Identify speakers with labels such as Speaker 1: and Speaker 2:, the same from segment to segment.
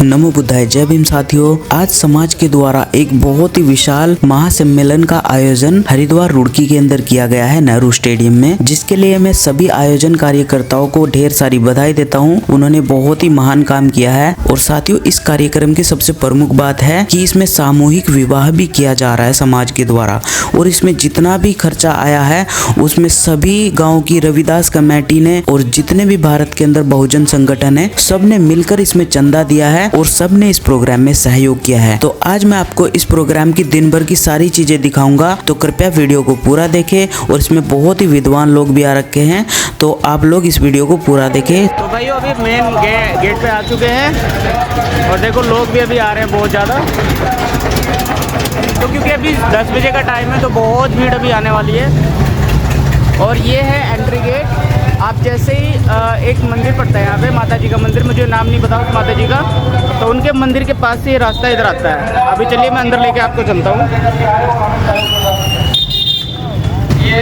Speaker 1: नमो बुद्धाय। जय भीम साथियों। आज समाज के द्वारा एक बहुत ही विशाल महासम्मेलन का आयोजन हरिद्वार रुड़की के अंदर किया गया है नेहरू स्टेडियम में, जिसके लिए मैं सभी आयोजन कार्यकर्ताओं को ढेर सारी बधाई देता हूं। उन्होंने बहुत ही महान काम किया है। और साथियों, इस कार्यक्रम की सबसे प्रमुख बात है कि इसमें सामूहिक विवाह भी किया जा रहा है समाज के द्वारा। और इसमें जितना भी खर्चा आया है उसमें सभी गाँव की रविदास कमेटी ने और जितने भी भारत के अंदर बहुजन संगठन है सब ने मिलकर इसमें चंदा दिया है और सब ने इस प्रोग्राम में सहयोग किया है। तो आज मैं आपको इस प्रोग्राम की दिन भर की सारी चीजें दिखाऊंगा, तो कृपया वीडियो को पूरा देखें। और इसमें बहुत ही विद्वान लोग भी आ रखे हैं, तो आप लोग इस वीडियो को पूरा देखें।
Speaker 2: तो भाइयों अभी मेन गेट पे आ चुके हैं और देखो लोग भी अभी आ रहे हैं बहुत ज़्यादा। तो क्योंकि अभी 10 बजे का टाइम है तो बहुत भीड़ अभी आने वाली है। और ये है एंट्री गेट। आप जैसे ही एक मंदिर पड़ता है यहाँ पे, माता जी का मंदिर, मुझे नाम नहीं पता उस माता जी का, तो उनके मंदिर के पास से ये रास्ता इधर आता है। अभी चलिए मैं अंदर लेके आपको चलता हूँ।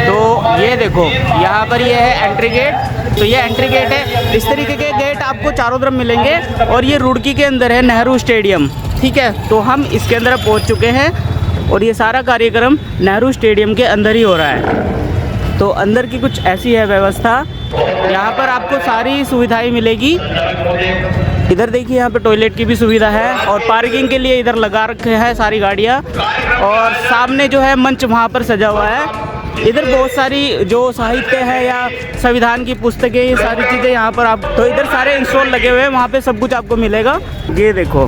Speaker 2: तो ये देखो यहाँ पर ये है एंट्री गेट। तो ये एंट्री गेट है। इस तरीके के गेट आपको चारों तरफ मिलेंगे और ये रुड़की के अंदर है नेहरू स्टेडियम। ठीक है, तो हम इसके अंदर पहुँच चुके हैं और ये सारा कार्यक्रम नेहरू स्टेडियम के अंदर ही हो रहा है। तो अंदर की कुछ ऐसी है व्यवस्था। यहाँ पर आपको सारी सुविधाएं मिलेगी। इधर देखिए यहाँ पे टॉयलेट की भी सुविधा है और पार्किंग के लिए इधर लगा रखे हैं सारी गाड़ियाँ। और सामने जो है मंच वहाँ पर सजा हुआ है। इधर बहुत सारी जो साहित्य है या संविधान की पुस्तकें, ये सारी चीज़ें यहाँ पर आप, तो इधर सारे इंस्टॉल लगे हुए हैं, वहाँ पे सब कुछ आपको मिलेगा। ये देखो,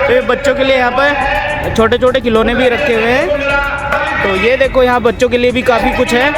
Speaker 2: तो बच्चों के लिए यहाँ पर छोटे छोटे खिलौने भी रखे हुए हैं। तो ये देखो यहाँ बच्चों के लिए भी काफ़ी कुछ है।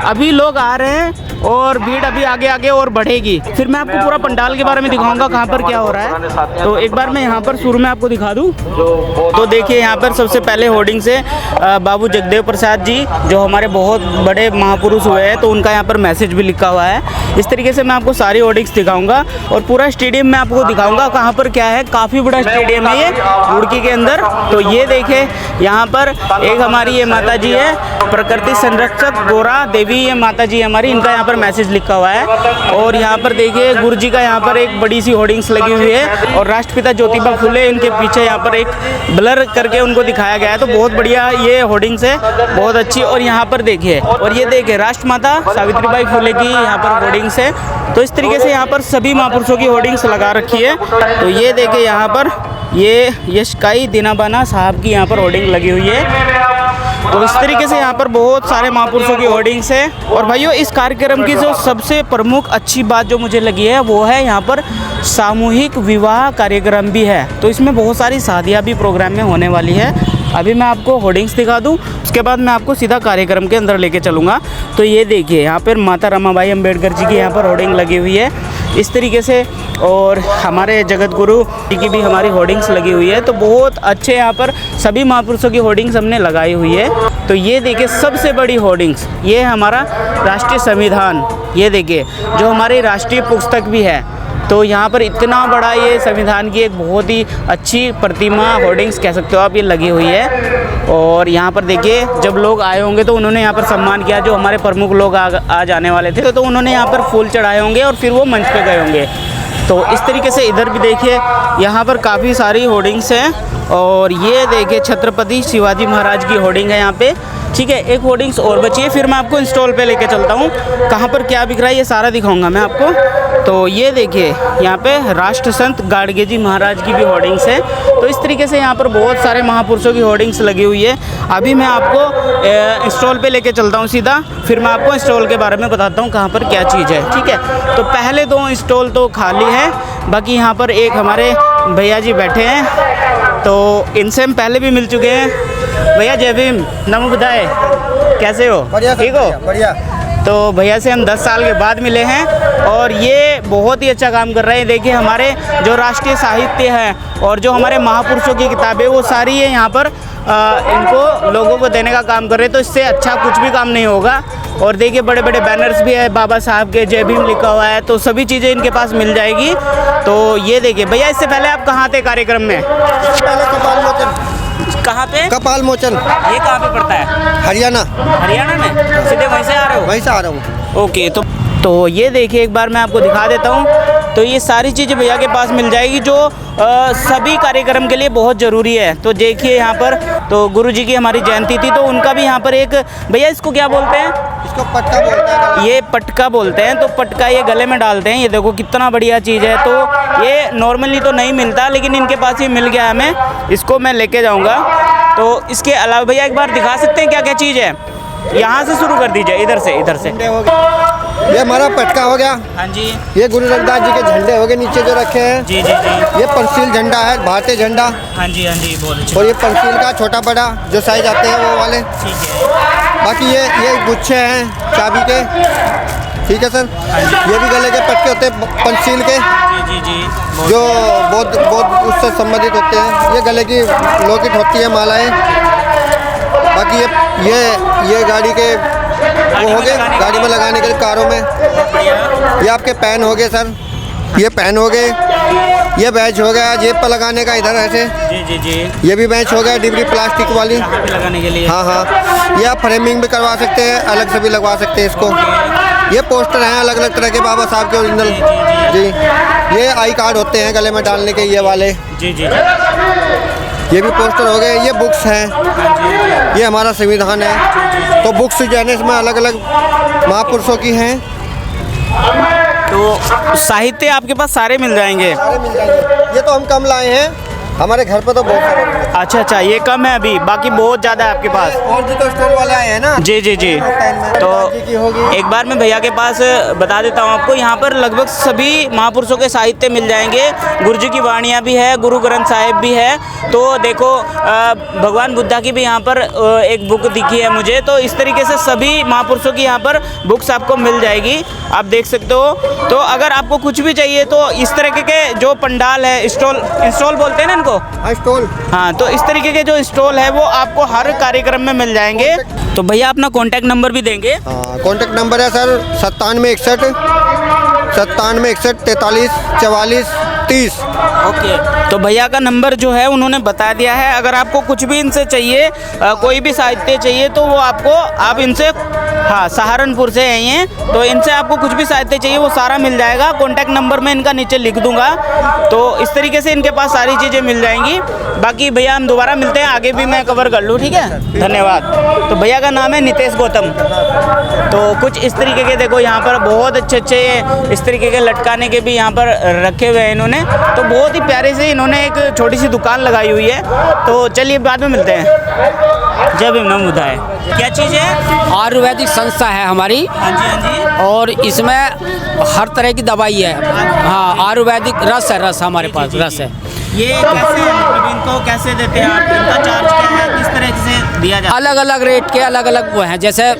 Speaker 2: अभी लोग आ रहे हैं और भीड़ अभी आगे आगे और बढ़ेगी। फिर मैं आपको पूरा पंडाल के बारे में दिखाऊंगा कहाँ पर क्या हो रहा है। तो एक बार मैं यहाँ पर शुरू में आपको दिखा दूँ। तो देखिए यहाँ पर सबसे पहले होर्डिंग से बाबू जगदेव प्रसाद जी, जो हमारे बहुत बड़े महापुरुष हुए हैं, तो उनका यहाँ पर मैसेज भी लिखा हुआ है। इस तरीके से मैं आपको सारी होर्डिंग्स दिखाऊंगा और पूरा स्टेडियम में आपको दिखाऊंगा कहाँ पर क्या है। काफ़ी बड़ा स्टेडियम है ये रुड़की के अंदर। तो ये देखे यहाँ पर एक हमारी ये माता जी है, प्रकृति संरक्षक गोरा देवी, ये माता जी हमारी, इनका यहाँ पर मैसेज लिखा हुआ है। और यहाँ पर देखिए गुरु जी का यहाँ पर एक बड़ी सी होर्डिंग्स लगी हुई है और राष्ट्रपिता ज्योतिबा फुले इनके पीछे यहाँ पर एक ब्लर करके उनको दिखाया गया है। तो बहुत बढ़िया ये होर्डिंग्स है, बहुत अच्छी। और यहाँ पर देखिए, और ये देखिए राष्ट्रमाता सावित्रीबाई फुले की यहाँ पर होर्डिंग्स है। तो इस तरीके से यहाँ पर सभी महापुरुषों की होर्डिंग्स लगा रखी है। तो ये देखिए यहाँ पर ये यशकाई दीनाबाना साहब की यहाँ पर होर्डिंग लगी हुई है। तो इस तरीके से यहाँ पर बहुत सारे महापुरुषों की होर्डिंग्स है। और भाइयों इस कार्यक्रम की जो सबसे प्रमुख अच्छी बात जो मुझे लगी है वो है यहाँ पर सामूहिक विवाह कार्यक्रम भी है। तो इसमें बहुत सारी शादियाँ भी प्रोग्राम में होने वाली है। अभी मैं आपको होर्डिंग्स दिखा दूं, उसके बाद मैं आपको सीधा कार्यक्रम के अंदर लेके चलूँगा। तो ये देखिए यहाँ पर माता रमाबाई अम्बेडकर जी की यहाँ पर होर्डिंग लगी हुई है इस तरीके से। और हमारे जगत गुरु जी की भी हमारी होर्डिंग्स लगी हुई है। तो बहुत अच्छे यहाँ पर सभी महापुरुषों की होर्डिंग्स हमने लगाई हुई है। तो ये देखिए सबसे बड़ी होर्डिंग्स, ये हमारा राष्ट्रीय संविधान, ये देखिए जो हमारी राष्ट्रीय पुस्तक भी है। तो यहाँ पर इतना बड़ा ये संविधान की एक बहुत ही अच्छी प्रतिमा, होर्डिंग्स कह सकते हो आप, ये लगी हुई है। और यहाँ पर देखिए जब लोग आए होंगे तो उन्होंने यहाँ पर सम्मान किया, जो हमारे प्रमुख लोग आज आने वाले थे, तो उन्होंने यहाँ पर फूल चढ़ाए होंगे और फिर वो मंच पे गए होंगे। तो इस तरीके से इधर भी देखिए यहाँ पर काफ़ी सारी होर्डिंग्स हैं। और ये देखिए छत्रपति शिवाजी महाराज की होर्डिंग है यहाँ पे। ठीक है, एक होर्डिंग्स और बची है, फिर मैं आपको इंस्टॉल पे लेके चलता हूँ। कहाँ पर क्या बिक रहा है ये सारा दिखाऊंगा मैं आपको। तो ये देखिए यहाँ पे राष्ट्र संत गाडगे जी महाराज की भी होर्डिंग्स है। तो इस तरीके से यहाँ पर बहुत सारे महापुरुषों की होर्डिंग्स लगी हुई है। अभी मैं आपको इंस्टॉल पे लेके चलता हूँ सीधा, फिर मैं आपको इंस्टॉल के बारे में बताता हूँ कहाँ पर क्या चीज़ है। ठीक है, तो पहले 2 इंस्टॉल तो खाली है, बाकी यहाँ पर एक हमारे भैया जी बैठे हैं, तो इनसे हम पहले भी मिल चुके हैं। भैया जय भीम, नमो बुद्धाय, कैसे हो? ठीक हो?
Speaker 3: बढ़िया।
Speaker 2: तो भैया से हम 10 साल के बाद मिले हैं और ये बहुत ही अच्छा काम कर रहे हैं। देखिए हमारे जो राष्ट्रीय साहित्य है और जो हमारे महापुरुषों की किताबें, वो सारी है यहाँ पर इनको लोगों को देने का काम कर रहे हैं। तो इससे अच्छा कुछ भी काम नहीं होगा। और देखिए बड़े बड़े बैनर्स भी है बाबा साहब के, जय भीम लिखा हुआ है। तो सभी चीज़ें इनके पास मिल जाएगी। तो ये देखिए भैया, इससे पहले आप कहाँ थे कार्यक्रम में?
Speaker 3: पहले कपाल मोचन।
Speaker 2: कहाँ पे?
Speaker 3: कपाल मोचन।
Speaker 2: ये कहाँ पे पड़ता है?
Speaker 3: हरियाणा।
Speaker 2: हरियाणा में? सीधे वहीं से आ रहे हो?
Speaker 3: वहीं से आ रहा हूँ।
Speaker 2: ओके, तो ये देखिए एक बार मैं आपको दिखा देता हूँ। तो ये सारी चीज़ें भैया के पास मिल जाएगी जो सभी कार्यक्रम के लिए बहुत ज़रूरी है। तो देखिए यहाँ पर तो गुरुजी की हमारी जयंती थी, तो उनका भी यहाँ पर एक भैया इसको क्या बोलते हैं?
Speaker 3: इसको पटका बोलते हैं।
Speaker 2: ये पटका बोलते हैं। तो पटका ये गले में डालते हैं। ये देखो कितना बढ़िया चीज़ है। तो ये नॉर्मली तो नहीं मिलता, लेकिन इनके पास ये मिल गया हमें, इसको मैं लेके जाऊँगा। तो इसके अलावा भैया एक बार दिखा सकते हैं क्या क्या चीज़ है? यहाँ से शुरू कर दीजिए, इधर से
Speaker 3: ये हमारा पटका हो गया।
Speaker 2: हाँ जी।
Speaker 3: ये गुरु रविदास जी के झंडे हो गए नीचे जो रखे हैं।
Speaker 2: जी जी जी।
Speaker 3: ये पंचशील झंडा है, भारतीय झंडा।
Speaker 2: हाँ जी हाँ जी, बहुत अच्छा।
Speaker 3: और ये पंचशील का छोटा बड़ा जो साइज आते हैं वो वाले।
Speaker 2: ठीक है।
Speaker 3: बाकी ये गुच्छे हैं चाबी के। ठीक है सर। ये भी गले के पटके होते हैं पंचशील के,
Speaker 2: जी जी जी,
Speaker 3: जो बहुत उससे संबंधित होते हैं। ये गले की लॉकेट होती है, मालाएं। बाकी ये गाड़ी के वो हो गए, गाड़ी में लगाने के लिए, कारों में। ये आपके पेन हो गए सर, ये पेन हो गए। ये बैच हो गया जेब पर लगाने का, इधर ऐसे।
Speaker 2: जी जी जी।
Speaker 3: ये भी बैच हो गया, डिबरी प्लास्टिक वाली
Speaker 2: लगाने के लिए।
Speaker 3: हाँ। ये आप फ्रेमिंग भी करवा सकते हैं, अलग से भी लगवा सकते हैं इसको। ये पोस्टर हैं अलग अलग तरह के, बाबा साहब के ओरिजिनल। जी। ये आई कार्ड होते हैं गले में डालने के, ये वाले।
Speaker 2: जी जी।
Speaker 3: ये भी पोस्टर हो गए। ये बुक्स हैं, ये हमारा संविधान है। तो बुक्स जो है ना इसमें अलग अलग महापुरुषों की हैं।
Speaker 2: तो साहित्य आपके पास सारे मिल जाएंगे?
Speaker 3: सारे मिल जाएंगे। ये तो हम कम लाए हैं, हमारे घर पर तो बहुत सारे हैं।
Speaker 2: अच्छा अच्छा, ये कम है अभी, बाकी बहुत ज़्यादा है आपके पास।
Speaker 3: और जी तो स्टोर वाले आए हैं ना।
Speaker 2: जी जी जी। तो एक बार मैं भैया के पास बता देता हूँ आपको, यहाँ पर लगभग सभी महापुरुषों के साहित्य मिल जाएंगे। गुरु जी की वाणियाँ भी है, गुरु ग्रंथ साहिब भी है। तो देखो भगवान बुद्धा की भी यहाँ पर एक बुक दिखी है मुझे। तो इस तरीके से सभी महापुरुषों की यहाँ पर बुक्स आपको मिल जाएगी, आप देख सकते हो। तो अगर आपको कुछ भी चाहिए तो इस तरीके के जो पंडाल है, स्टॉल बोलते हैं ना इनको।
Speaker 3: स्टॉल।
Speaker 2: हाँ, तो इस तरीके के जो स्टॉल है वो आपको हर कार्यक्रम में मिल जाएंगे। तो भैया अपना कॉन्टैक्ट नंबर भी देंगे?
Speaker 3: हाँ, कॉन्टैक्ट नंबर है सर 9761 43 44 30।
Speaker 2: ओके। तो भैया का नंबर जो है उन्होंने बता दिया है। अगर आपको कुछ भी इनसे चाहिए, कोई भी साहित्य चाहिए, तो वो आप इनसे, हाँ सहारनपुर से हैं ये, तो इनसे आपको कुछ भी साहित्य चाहिए वो सारा मिल जाएगा। कॉन्टैक्ट नंबर मैं इनका नीचे लिख दूंगा। तो इस तरीके से इनके पास सारी चीज़ें मिल जाएंगी। बाकी भैया हम दोबारा मिलते हैं, आगे भी मैं कवर कर लूँ, ठीक है? धन्यवाद। तो भैया का नाम है नितेश गौतम। तो कुछ इस तरीके के देखो यहाँ पर बहुत अच्छे इस तरीके के लटकाने के भी यहाँ पर रखे हुए हैं इन्होंने। तो बहुत ही प्यारे से इन्होंने एक छोटी सी दुकान लगाई हुई है। तो चलिए बाद में मिलते हैं। जय भीम नमो बुद्धाय। क्या चीज़ है?
Speaker 4: आयुर्वेदिक संस्था है हमारी।
Speaker 2: हाँ जी हाँ जी।
Speaker 4: और इसमें हर तरह की दवाई है। हाँ, आयुर्वेदिक रस है, रस हमारे पास रस है।
Speaker 2: ये कैसे है, मतलब इनको कैसे देते हैं आप? इनका चार्ज क्या है, किस तरह से दिया जाता है?
Speaker 4: अलग अलग रेट के अलग अलग वो हैं। जैसे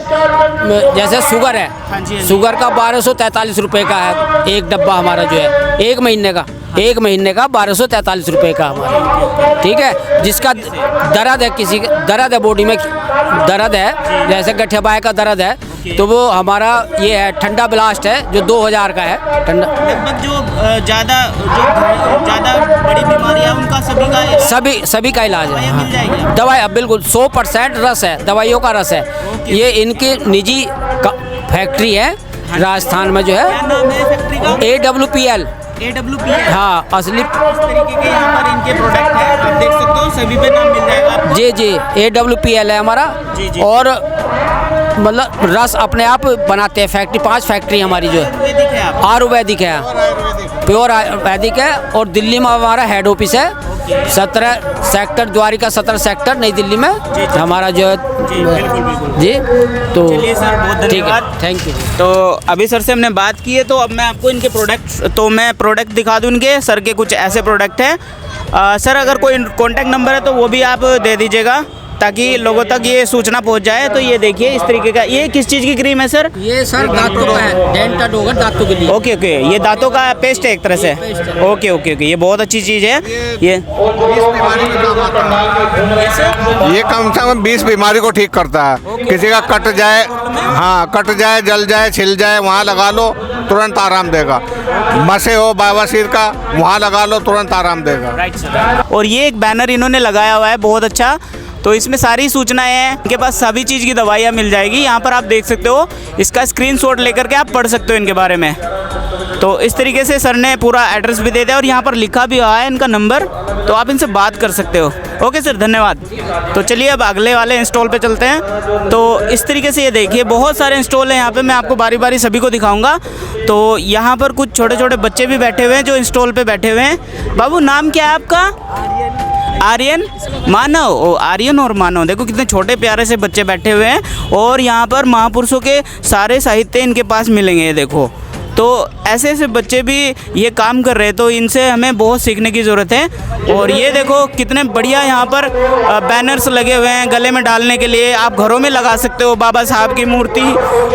Speaker 4: शुगर है,
Speaker 2: हाँ जी।
Speaker 4: शुगर का 1243 रुपये का है एक डब्बा हमारा जो है, एक महीने का 1243 रुपये का हमारा। ठीक है। जिसका दर्द है, किसी का दर्द है, बॉडी में दर्द है, जैसे गठिया बाय का दर्द है, तो वो हमारा ये है ठंडा ब्लास्ट है जो 2000 का है। ठंडा
Speaker 2: लगभग जो ज़्यादा बड़ी बीमारी है उनका
Speaker 4: सभी का इलाज है।
Speaker 2: मिल जाएगी
Speaker 4: दवाई अब बिल्कुल 100% रस है, दवाइयों का रस है। ये इनकी निजी फैक्ट्री है राजस्थान में जो है।
Speaker 2: क्या नाम है फैक्ट्री का?
Speaker 4: AWPL। हाँ, असली
Speaker 2: इस तरीके के यहाँ पर इनके प्रोडक्ट हैं, आप देख सकते हो, सभी पे नाम मिल जाएगा आपको।
Speaker 4: जी AWPL है हमारा।
Speaker 2: जी।
Speaker 4: और मतलब रस अपने आप बनाते हैं फैक्ट्री, 5 फैक्ट्री हमारी जो है आयुर्वेदिक है, प्योर आयुर्वेदिक है। और दिल्ली में हमारा हेड ऑफिस है, 17 सेक्टर, द्वारिका 17 सेक्टर, नई दिल्ली में हमारा जो है। जी तो
Speaker 2: चलिए सर, बहुत
Speaker 4: ठीक है,
Speaker 2: धन्यवाद,
Speaker 4: थैंक यू।
Speaker 2: तो अभी सर से हमने बात की है, तो अब मैं आपको इनके प्रोडक्ट दिखा दूँ। इनके सर के कुछ ऐसे प्रोडक्ट हैं। सर अगर कोई कॉन्टैक्ट नंबर है तो वो भी आप दे दीजिएगा ताकि लोगों तक ये सूचना पहुंच जाए। तो ये देखिए इस तरीके का, ये किस चीज़ की क्रीम है सर?
Speaker 4: ये सर दांतों का है, डेंटल होगा दांतों के लिए।
Speaker 2: ओके, ये दांतों का पेस्ट है एक तरह से। ओके, ये बहुत अच्छी चीज़ है।
Speaker 5: ये कम से कम 20 बीमारी को ठीक करता है। किसी का कट जाए, हाँ कट जाए, जल जाए, छिल जाए, वहाँ लगा लो तुरंत आराम देगा। मसे हो बवासीर का, वहाँ लगा लो तुरंत आराम देगा।
Speaker 2: Right sir. और ये एक बैनर इन्होंने लगाया हुआ है बहुत अच्छा। तो इसमें सारी सूचनाएं हैं, इनके पास सभी चीज़ की दवाइयाँ मिल जाएगी। यहाँ पर आप देख सकते हो, इसका स्क्रीनशॉट लेकर के आप पढ़ सकते हो इनके बारे में। तो इस तरीके से सर ने पूरा एड्रेस भी दे दिया और यहाँ पर लिखा भी हुआ है इनका नंबर, तो आप इनसे बात कर सकते हो। ओके सर, धन्यवाद। तो चलिए अब अगले वाले इंस्टॉल पे चलते हैं। तो इस तरीके से ये देखिए बहुत सारे इंस्टॉल हैं यहाँ पे, मैं आपको बारी बारी सभी को दिखाऊंगा। तो यहाँ पर कुछ छोटे छोटे बच्चे भी बैठे हुए हैं जो इंस्टॉल पे बैठे हुए हैं। बाबू नाम क्या है आपका? आर्यन, मानव। ओ आर्यन और मानव, देखो कितने छोटे प्यारे से बच्चे बैठे हुए हैं और यहाँ पर महापुरुषों के सारे साहित्य इनके पास मिलेंगे। ये देखो, तो ऐसे ऐसे बच्चे भी ये काम कर रहे हैं, तो इनसे हमें बहुत सीखने की ज़रूरत है। और ये देखो कितने बढ़िया यहाँ पर बैनर्स लगे हुए हैं गले में डालने के लिए, आप घरों में लगा सकते हो बाबा साहब की मूर्ति।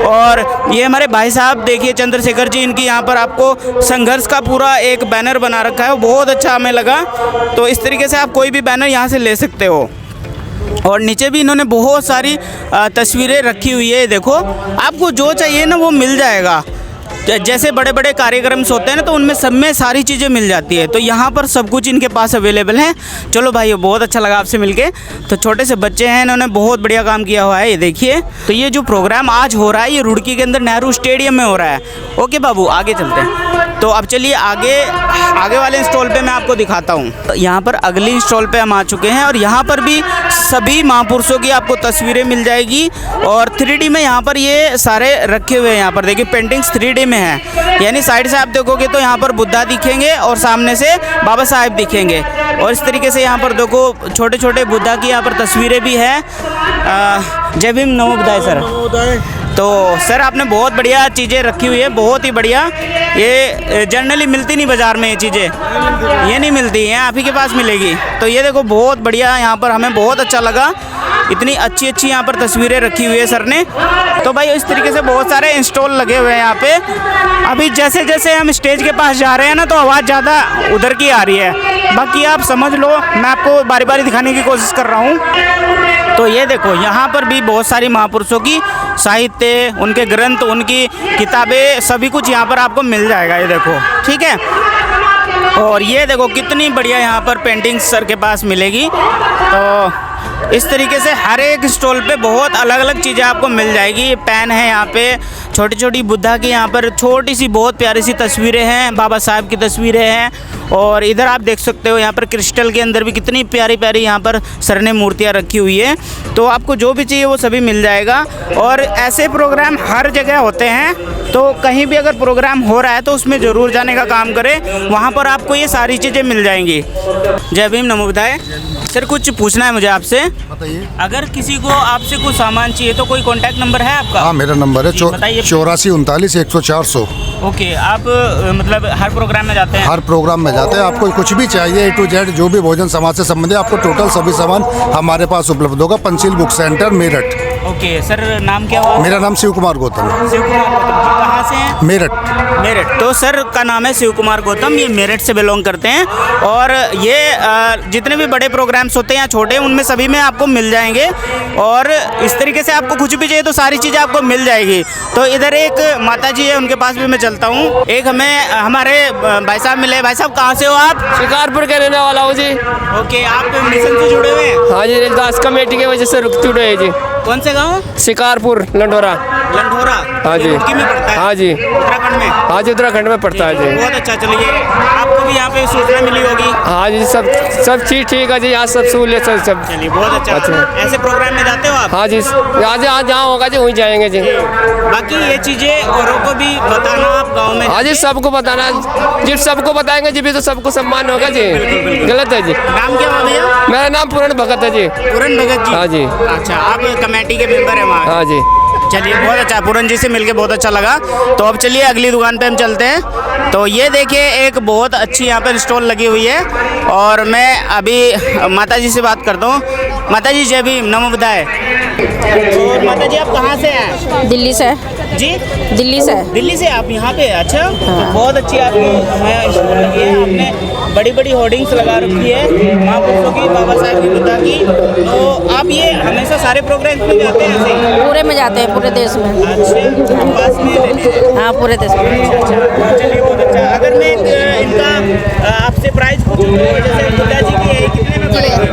Speaker 2: और ये हमारे भाई साहब देखिए चंद्रशेखर जी, इनकी यहाँ पर आपको संघर्ष का पूरा एक बैनर बना रखा है, वो बहुत अच्छा हमें लगा। तो इस तरीके से आप कोई भी बैनर यहाँ से ले सकते हो। और नीचे भी इन्होंने बहुत सारी तस्वीरें रखी हुई है। देखो आपको जो चाहिए ना वो मिल जाएगा। जैसे बड़े बड़े कार्यक्रम होते हैं ना, तो उनमें सब में सारी चीज़ें मिल जाती है, तो यहाँ पर सब कुछ इनके पास अवेलेबल है। चलो भाई, बहुत अच्छा लगा आपसे मिलके। तो छोटे से बच्चे हैं, इन्होंने बहुत बढ़िया काम किया हुआ है। ये देखिए, तो ये जो प्रोग्राम आज हो रहा है ये रुड़की के अंदर नेहरू स्टेडियम में हो रहा है। ओके बाबू, आगे चलते हैं। तो अब चलिए आगे वाले इंस्टॉल पे मैं आपको दिखाता हूँ। यहाँ पर अगली इंस्टॉल पे हम आ चुके हैं और यहाँ पर भी सभी महापुरुषों की आपको तस्वीरें मिल जाएगी और 3D में यहाँ पर ये सारे रखे हुए हैं। यहाँ पर देखिए पेंटिंग्स 3D में है, यानी साइड से आप देखोगे तो यहाँ पर बुद्धा दिखेंगे और सामने से बाबा साहेब दिखेंगे। और इस तरीके से यहाँ पर देखो छोटे छोटे बुद्धा की यहाँ पर तस्वीरें भी है। जय भीम, नमो बुद्धाय सर। तो सर आपने बहुत बढ़िया चीज़ें रखी हुई है, बहुत ही बढ़िया। ये जनरली मिलती नहीं बाज़ार में, ये चीज़ें ये नहीं मिलती हैं, आप ही के पास मिलेगी। तो ये देखो बहुत बढ़िया, यहाँ पर हमें बहुत अच्छा लगा, इतनी अच्छी अच्छी यहाँ पर तस्वीरें रखी हुई है सर ने। तो भाई इस तरीके से बहुत सारे इंस्टॉल लगे हुए हैं यहाँ पे। अभी जैसे जैसे हम स्टेज के पास जा रहे हैं ना, तो आवाज़ ज़्यादा उधर की आ रही है, बाकी आप समझ लो, मैं आपको बारी बारी दिखाने की कोशिश कर रहा हूँ। तो ये देखो यहाँ पर भी बहुत सारी महापुरुषों की साहित्य, उनके ग्रंथ, उनकी किताबें, सभी कुछ यहाँ पर आपको मिल जाएगा। ये देखो, ठीक है। और ये देखो कितनी बढ़िया यहाँ पर पेंटिंग सर के पास मिलेगी। तो इस तरीके से हर एक स्टॉल पे बहुत अलग अलग चीज़ें आपको मिल जाएगी। ये पेन है यहाँ पे, छोटी छोटी बुद्धा की यहाँ पर छोटी सी बहुत प्यारी सी तस्वीरें हैं, बाबा साहब की तस्वीरें हैं। और इधर आप देख सकते हो यहाँ पर क्रिस्टल के अंदर भी कितनी प्यारी प्यारी यहाँ पर सर ने मूर्तियाँ रखी हुई है। तो आपको जो भी चाहिए वो सभी मिल जाएगा। और ऐसे प्रोग्राम हर जगह होते हैं, तो कहीं भी अगर प्रोग्राम हो रहा है तो उसमें ज़रूर जाने का काम करें, वहाँ पर आपको ये सारी चीज़ें मिल जाएंगी। जय भीम, नमो बुद्धाय। सर कुछ पूछना है मुझे आपसे,
Speaker 6: बताइए।
Speaker 2: अगर किसी को आपसे कुछ सामान चाहिए तो कोई कांटेक्ट नंबर है आपका?
Speaker 6: हाँ, मेरा नंबर है 8439
Speaker 2: ओके, आप मतलब हर प्रोग्राम में जाते हैं?
Speaker 6: हर प्रोग्राम में जाते हैं। आपको कुछ भी चाहिए A to Z, जो भी भोजन समाज से संबंधित, आपको टोटल सभी सामान हमारे पास उपलब्ध होगा। Panchsheel book centre, Meerut.
Speaker 2: Okay sir, नाम क्या हुआ?
Speaker 6: मेरा नाम शिव कुमार गौतम है।
Speaker 2: शिव कुमार गौतम जी कहाँ से हैं? मेरठ। तो सर का नाम है शिव कुमार गौतम, ये मेरठ से बिलोंग करते हैं। और ये जितने भी बड़े प्रोग्राम्स होते हैं या छोटे, उनमें सभी में आपको मिल जाएंगे। और इस तरीके से आपको कुछ भी चाहिए तो सारी चीज़ें आपको मिल जाएगी। तो इधर एक माता जी है, उनके पास भी मैं चलता हूँ। एक हमें हमारे भाई साहब मिले। भाई साहब कहाँ से हो आप?
Speaker 7: शिकारपुर के रहने वाला हूँ जी।
Speaker 2: ओके, आप मिशन से जुड़े हुए हैं?
Speaker 7: हाँ जी, दास कमेटी की वजह से जुड़े हैं जी।
Speaker 2: कौन से गाँव?
Speaker 7: शिकारपुर, लंडोरा।
Speaker 2: हाँ
Speaker 7: जी।
Speaker 2: रुड़की में पड़ता है?
Speaker 7: हाँ जी,
Speaker 2: उत्तराखंड में?
Speaker 7: हाँ जी, उत्तराखंड में पड़ता है जी।
Speaker 2: बहुत अच्छा। चलिए, आपको भी यहाँ पे सूचना मिली होगी?
Speaker 7: हाँ जी, सब चीज़ ठीक है जी, यहाँ सब सहूलियत सब।
Speaker 2: चलिए, बहुत अच्छा। ऐसे प्रोग्राम में जाते हो आप?
Speaker 7: हाँ जी, आज जहाँ होगा जी वहीं जाएंगे जी।
Speaker 2: बाकी ये चीज़ें औरों को भी बताना आप गाँव में?
Speaker 7: हाँ जी, सबको बताना, जब सबको बताएंगे जी भी तो सबको सम्मान होगा जी। गलत है जी।
Speaker 2: नाम क्या हुआ भैया?
Speaker 7: मेरा नाम पूरण भगत है जी।
Speaker 2: पूरण भगत जी?
Speaker 7: हाँ जी।
Speaker 2: अच्छा, आप कमेटी के मेंबर हैं वहाँ?
Speaker 7: हाँ जी।
Speaker 2: चलिए, बहुत अच्छा, पूरन जी से मिलके बहुत अच्छा लगा। तो अब चलिए अगली दुकान पे हम चलते हैं। तो ये देखिए एक बहुत अच्छी यहाँ पर स्टॉल लगी हुई है और मैं अभी माता जी से बात करता हूँ। माता जी जय भीम, नमो बुद्धाय। और माता जी आप कहाँ से हैं?
Speaker 8: दिल्ली से।
Speaker 2: जी,
Speaker 8: दिल्ली से।
Speaker 2: दिल्ली से आप यहाँ पे? अच्छा, तो बहुत अच्छी आपकी स्टॉल लगी है। आपने बड़ी बड़ी होर्डिंग्स लगा रखी है महापुरुषों की, बाबा साहेब की, बुद्धा की। तो आप ये हमेशा सारे प्रोग्राम में जाते हैं ऐसे ही?
Speaker 8: पूरे में जाते हैं, पूरे देश में।
Speaker 2: अच्छा, पास में लेने हैं?
Speaker 8: हाँ, पूरे देश में।
Speaker 2: अच्छा, चलिए बहुत अच्छा। अगर मैं इनका आपसे प्राइस पूछूँ, जैसे बुद्धा जी की है, कितने में पड़ेगी?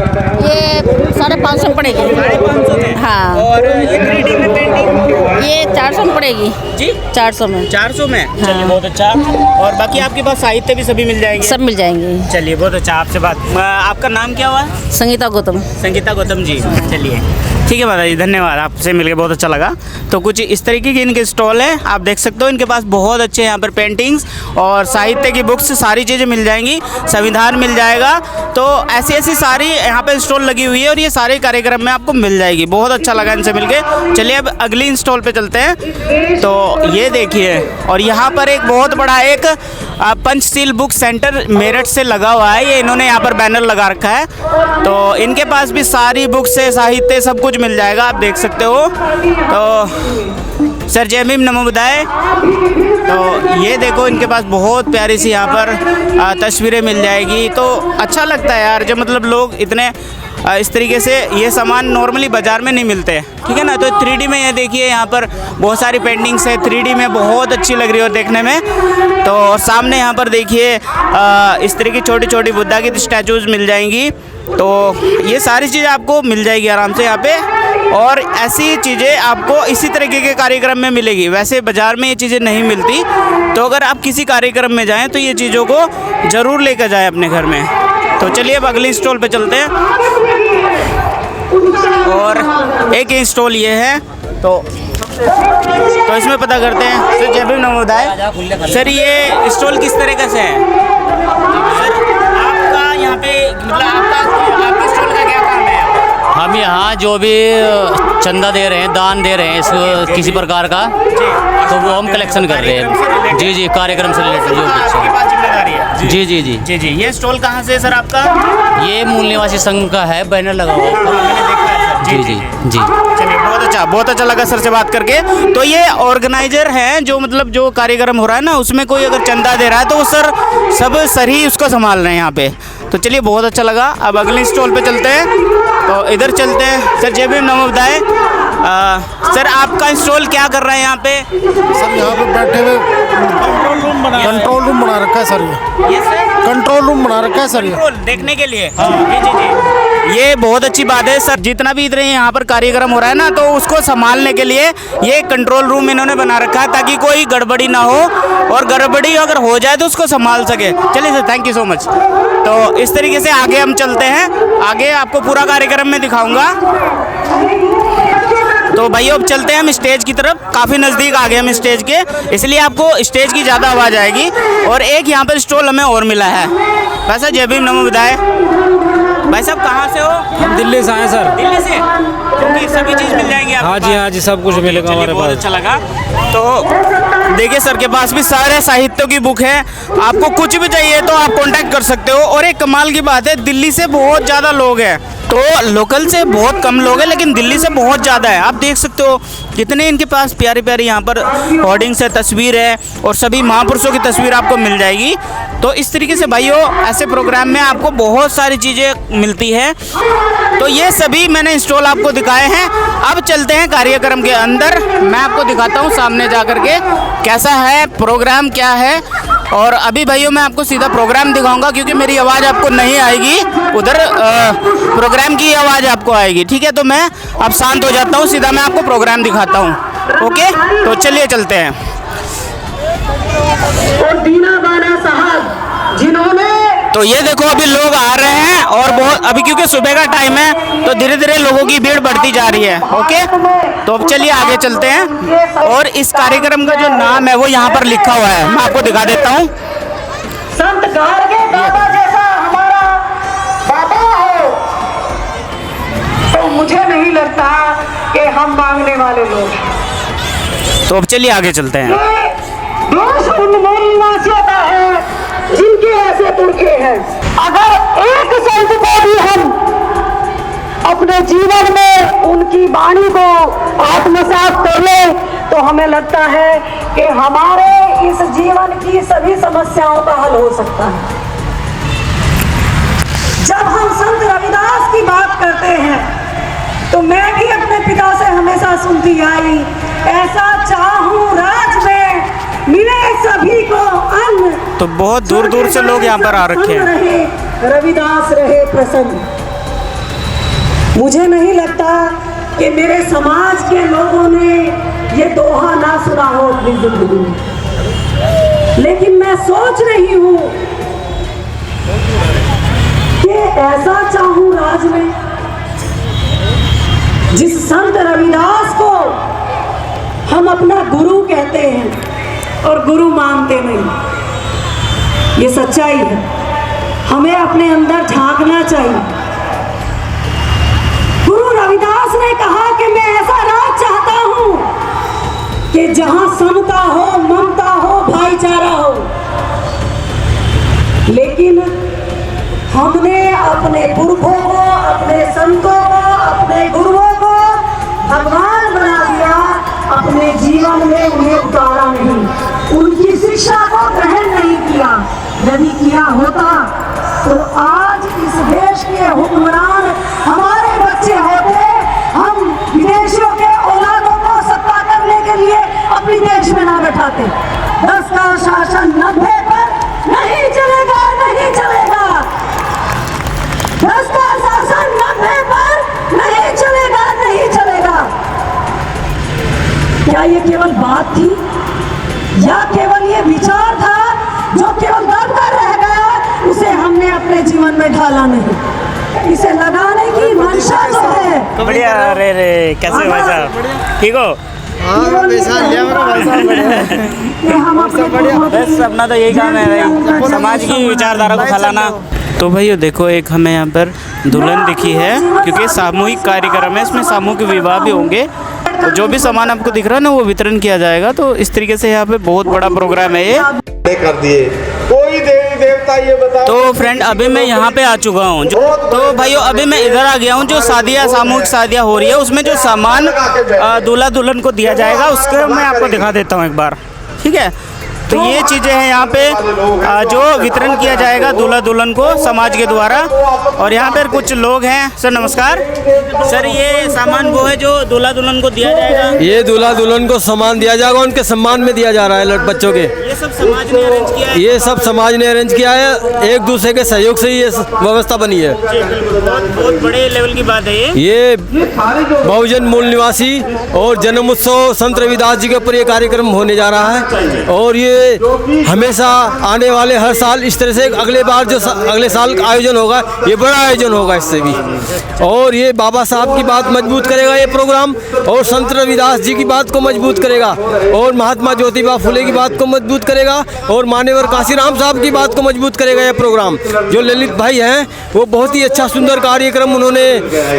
Speaker 8: ये 550 में पड़ेगी।
Speaker 2: 550 में?
Speaker 8: हाँ।
Speaker 2: और ये 3D में पेंटिंग
Speaker 8: ये 400 में पड़ेगी
Speaker 2: जी?
Speaker 8: 400 में।
Speaker 2: 400 में? चलिए बहुत अच्छा। और बाकी आपके पास साहित्य भी सभी मिल जाएंगे?
Speaker 8: सब मिल जाएंगे।
Speaker 2: चलिए बहुत अच्छा। आपसे बात, आपका नाम क्या हुआ?
Speaker 8: संगीता गौतम।
Speaker 2: संगीता गौतम जी। चलिए ठीक है माता जी, धन्यवाद, आपसे मिलकर बहुत अच्छा लगा। तो कुछ इस तरीके के इनके स्टॉल है, आप देख सकते हो। इनके पास बहुत अच्छे यहाँ पर पेंटिंग्स और साहित्य की बुक्स, सारी चीज़ें मिल जाएंगी, संविधान मिल जाएगा। तो ऐसी ऐसी सारी यहाँ पे स्टॉल लगी हुई है और ये सारे कार्यक्रम में आपको मिल जाएगी। बहुत अच्छा लगा इनसे मिलके। चलिए अब अगली स्टॉल पे चलते हैं। तो ये देखिए, और यहाँ पर एक बहुत बड़ा एक पंचशील बुक सेंटर मेरठ से लगा हुआ है। ये इन्होंने यहाँ पर बैनर लगा रखा है। तो इनके पास भी सारी बुक्स है, साहित्य सब कुछ मिल जाएगा, आप देख सकते हो। तो सर जय भीम नमो बुद्धाय। तो ये देखो, इनके पास बहुत प्यारी सी यहाँ पर तस्वीरें मिल जाएगी। तो अच्छा लगता है यार, जब मतलब लोग इतने इस तरीके से ये सामान नॉर्मली बाज़ार में नहीं मिलते, ठीक है ना। तो 3D में ये देखिए, यहाँ पर बहुत सारी पेंटिंग्स है 3D में, बहुत अच्छी लग रही है और देखने में। तो सामने यहाँ पर देखिए इस तरह की छोटी छोटी बुद्धा की स्टैचूज़ मिल जाएंगी। तो ये सारी चीज़ें आपको मिल जाएगी आराम से यहाँ पे। और ऐसी चीज़ें आपको इसी तरीके के कार्यक्रम में मिलेगी। वैसे बाज़ार में ये चीज़ें नहीं मिलती। तो अगर आप किसी कार्यक्रम में जाएँ तो ये चीज़ों को ज़रूर लेकर जाएँ अपने घर में। तो चलिए अब अगली स्टॉल पे चलते हैं। और एक ही स्टॉल ये है, तो इसमें पता करते हैं। सर जय भीम नमो बुद्धाय। सर ये स्टॉल किस तरीके से है? सर आपका यहाँ पे मतलब आपका स्टॉल का क्या काम है?
Speaker 9: हम यहाँ जो भी चंदा दे रहे हैं, दान दे रहे हैं इस किसी प्रकार का, तो वो हम कलेक्शन कर रहे हैं। जी जी, कार्यक्रम से रिलेटेड जो
Speaker 2: आपके पास जिम्मेदारी है।
Speaker 9: जी जी जी
Speaker 2: जी जी। ये स्टॉल कहाँ से है सर आपका?
Speaker 9: ये मूल निवासी संघ का है, बैनर लगा हुआ है।
Speaker 2: मैंने देखा है सर।
Speaker 9: जी जी जी।
Speaker 2: चलिए बहुत अच्छा लगा सर से बात करके। तो ये ऑर्गेनाइजर हैं, जो मतलब जो कार्यक्रम हो रहा है ना, उसमें कोई अगर चंदा दे रहा है तो वो सर ही उसको संभाल रहे हैं यहाँ पे। तो चलिए बहुत अच्छा लगा। अब अगले स्टॉल पे चलते हैं। तो इधर चलते हैं। सर जय भीम नमो बुद्धाय। सर आपका स्टॉल क्या कर रहा है यहाँ पे?
Speaker 6: सर यहाँ पे बैठे हुए कंट्रोल रूम बना रखा है सर।
Speaker 2: ये सर
Speaker 6: कंट्रोल रूम बना रखा है सर, ये
Speaker 2: देखने के लिए। जी जी जी, ये बहुत अच्छी बात है सर। जितना भी इधर यहाँ पर कार्यक्रम हो रहा है ना, तो उसको संभालने के लिए ये कंट्रोल रूम इन्होंने बना रखा है, ताकि कोई गड़बड़ी ना हो, और गड़बड़ी अगर हो जाए तो उसको संभाल सके। चलिए sir, thank you so much. तो इस तरीके से आगे हम चलते हैं। आगे आपको पूरा कार्यक्रम में दिखाऊंगा। तो भाइयों अब चलते हैं हम स्टेज की तरफ। काफ़ी नज़दीक आ गए हम स्टेज के, इसलिए आपको स्टेज की ज़्यादा आवाज़ आएगी। और एक यहाँ पर स्टॉल हमें और मिला है। भाई साहब जय भीम नमो बुद्धाय। भाई साहब कहाँ से हो?
Speaker 10: हम दिल्ली से आए सर।
Speaker 2: दिल्ली से? क्योंकि सभी चीज़ मिल जाएंगी आपके
Speaker 10: हाँ जी, सब कुछ मिलेगा हमारे पास।
Speaker 2: बहुत अच्छा लगा। तो देखिए सर के पास भी सारे साहित्य की बुक है। आपको कुछ भी चाहिए तो आप कांटेक्ट कर सकते हो। और एक कमाल की बात है, दिल्ली से बहुत ज़्यादा लोग हैं। तो लोकल से बहुत कम लोग हैं, लेकिन दिल्ली से बहुत ज़्यादा है। आप देख सकते हो कितने इनके पास प्यारी प्यारी यहाँ पर होर्डिंग्स है, तस्वीर है, और सभी महापुरुषों की तस्वीर आपको मिल जाएगी। तो इस तरीके से भाइयों ऐसे प्रोग्राम में आपको बहुत सारी चीज़ें मिलती है। तो ये सभी मैंने स्टॉल आपको दिखाए हैं। अब चलते हैं कार्यक्रम के अंदर। मैं आपको दिखाता हूँ सामने जा कर के कैसा है प्रोग्राम, क्या है। और अभी भाइयों मैं आपको सीधा प्रोग्राम दिखाऊंगा, क्योंकि मेरी आवाज़ आपको नहीं आएगी, उधर प्रोग्राम की आवाज़ आपको आएगी। ठीक है, तो मैं अब शांत हो जाता हूँ, सीधा मैं आपको प्रोग्राम दिखाता हूँ। ओके, तो चलिए चलते हैं। तो ये देखो अभी लोग आ रहे हैं, और बहुत अभी क्योंकि सुबह का टाइम है, तो धीरे धीरे लोगों की भीड़ बढ़ती जा रही है। ओके, तो अब चलिए आगे चलते हैं। और इस कार्यक्रम का जो नाम है वो यहाँ पर लिखा हुआ है, मैं आपको दिखा देता हूँ।
Speaker 11: संत गार्गे बाबा जैसा हमारा बाबा हो, तो मुझे नहीं लगता कि हम मांगने वाले लोग।
Speaker 2: तो अब चलिए आगे चलते हैं।
Speaker 11: देश उन्मूल नासियता है जिनके ऐसे पुरखे हैं। अगर एक संत को भी हम अपने जीवन में उनकी वाणी को आत्मसात कर ले, तो हमें लगता है कि हमारे इस जीवन की सभी समस्याओं का हल हो सकता है। जब हम संत रविदास की बात करते हैं, तो मैं भी अपने पिता से हमेशा सुनती आई, ऐसा चाहूं राज में मिले सभी को अन्न।
Speaker 2: तो बहुत दूर दूर से लोग यहाँ पर आ रखे हैं।
Speaker 11: रविदास रहे प्रसन्न। मुझे नहीं लगता कि मेरे समाज के लोगों ने ये दोहा ना सुना हो अपनी जिंदगी में, लेकिन मैं सोच रही हूँ कि ऐसा चाहूँ राज में जिस संत रविदास को हम अपना गुरु कहते हैं और गुरु मानते नहीं, ये सच्चाई है। हमें अपने अंदर झांकना चाहिए। गुरु रविदास ने कहा कि मैं ऐसा राज चाहता हूं कि जहां समता हो, ममता हो, भाईचारा हो। लेकिन हमने अपने पुरखों को, अपने संतों को, अपने गुरुओं को भगवान बना दिया, अपने जीवन में उन्हें उतारा नहीं, उनकी शिक्षा को ग्रहण नहीं किया। यदि किया होता तो आज इस देश के हुक्मरान हमारे बच्चे होते, हम विदेशियों के औलादों को सत्ता करने के लिए अपने देश में ना बैठाते। 10 का शासन 90 पर नहीं चलेगा, नहीं चलेगा। 10 का शासन 90 पर नहीं चलेगा, नहीं चलेगा। क्या ये केवल बात थी या केवल ये विचार था जो केवल दब कर रह गया, उसे हमने अपने जीवन में ढाला नहीं। इसे लगाने की मंशा जो है।
Speaker 2: बढ़िया। रे कैसे भाई साहब, ठीक हो? बस अपना तो यही काम है भाई, समाज की विचारधारा को फैलाना। तो भाई देखो, एक हमें यहाँ पर दुल्हन दिखी है, क्योंकि सामूहिक कार्यक्रम है, इसमें सामूहिक विवाह भी होंगे। तो जो भी सामान आपको दिख रहा है ना, वो वितरण किया जाएगा। तो इस तरीके से यहाँ पे बहुत बड़ा प्रोग्राम है ये।
Speaker 5: कर दिए कोई देवी देवता ये बता।
Speaker 2: तो फ्रेंड, अभी मैं यहाँ पे आ चुका हूँ। तो भाइयों, अभी मैं इधर आ गया हूँ। जो शादियाँ, सामूहिक शादियाँ हो रही है, उसमें जो सामान दूल्हा दुल्हन को दिया जाएगा, उसको मैं आपको दिखा देता हूँ एक बार, ठीक है? तो ये चीज़ें हैं यहाँ पे जो वितरण किया जाएगा दूल्हा दुल्हन को समाज के द्वारा। और यहाँ पर कुछ लोग हैं। सर नमस्कार। सर, ये सामान वो है जो दूल्हा दुल्हन को दिया जाएगा?
Speaker 12: ये दूल्हा दुल्हन को सामान दिया जाएगा, उनके सम्मान में दिया जा रहा है बच्चों के।
Speaker 2: ये सब समाज ने अरेंज किया है?
Speaker 12: ये सब समाज ने अरेंज किया है, एक दूसरे के सहयोग से ही ये व्यवस्था बनी है।
Speaker 2: बहुत बड़े लेवल की बात है
Speaker 12: ये बहुजन मूल निवासी और जन्म उत्सव संत रविदास जी के ऊपर ये कार्यक्रम होने जा रहा है। और ये हमेशा आने वाले हर साल इस तरह से अगले बार जो अगले साल का आयोजन होगा, ये बड़ा आयोजन होगा इससे भी। और ये बाबा साहब की बात मजबूत करेगा ये प्रोग्राम, और संत रविदास जी की बात को मजबूत करेगा, और महात्मा ज्योतिबा फुले की बात को मजबूत करेगा, और मान्यवर काशीराम साहब की बात को मजबूत करेगा ये प्रोग्राम। जो ललित भाई हैं, वो बहुत ही अच्छा सुंदर कार्यक्रम उन्होंने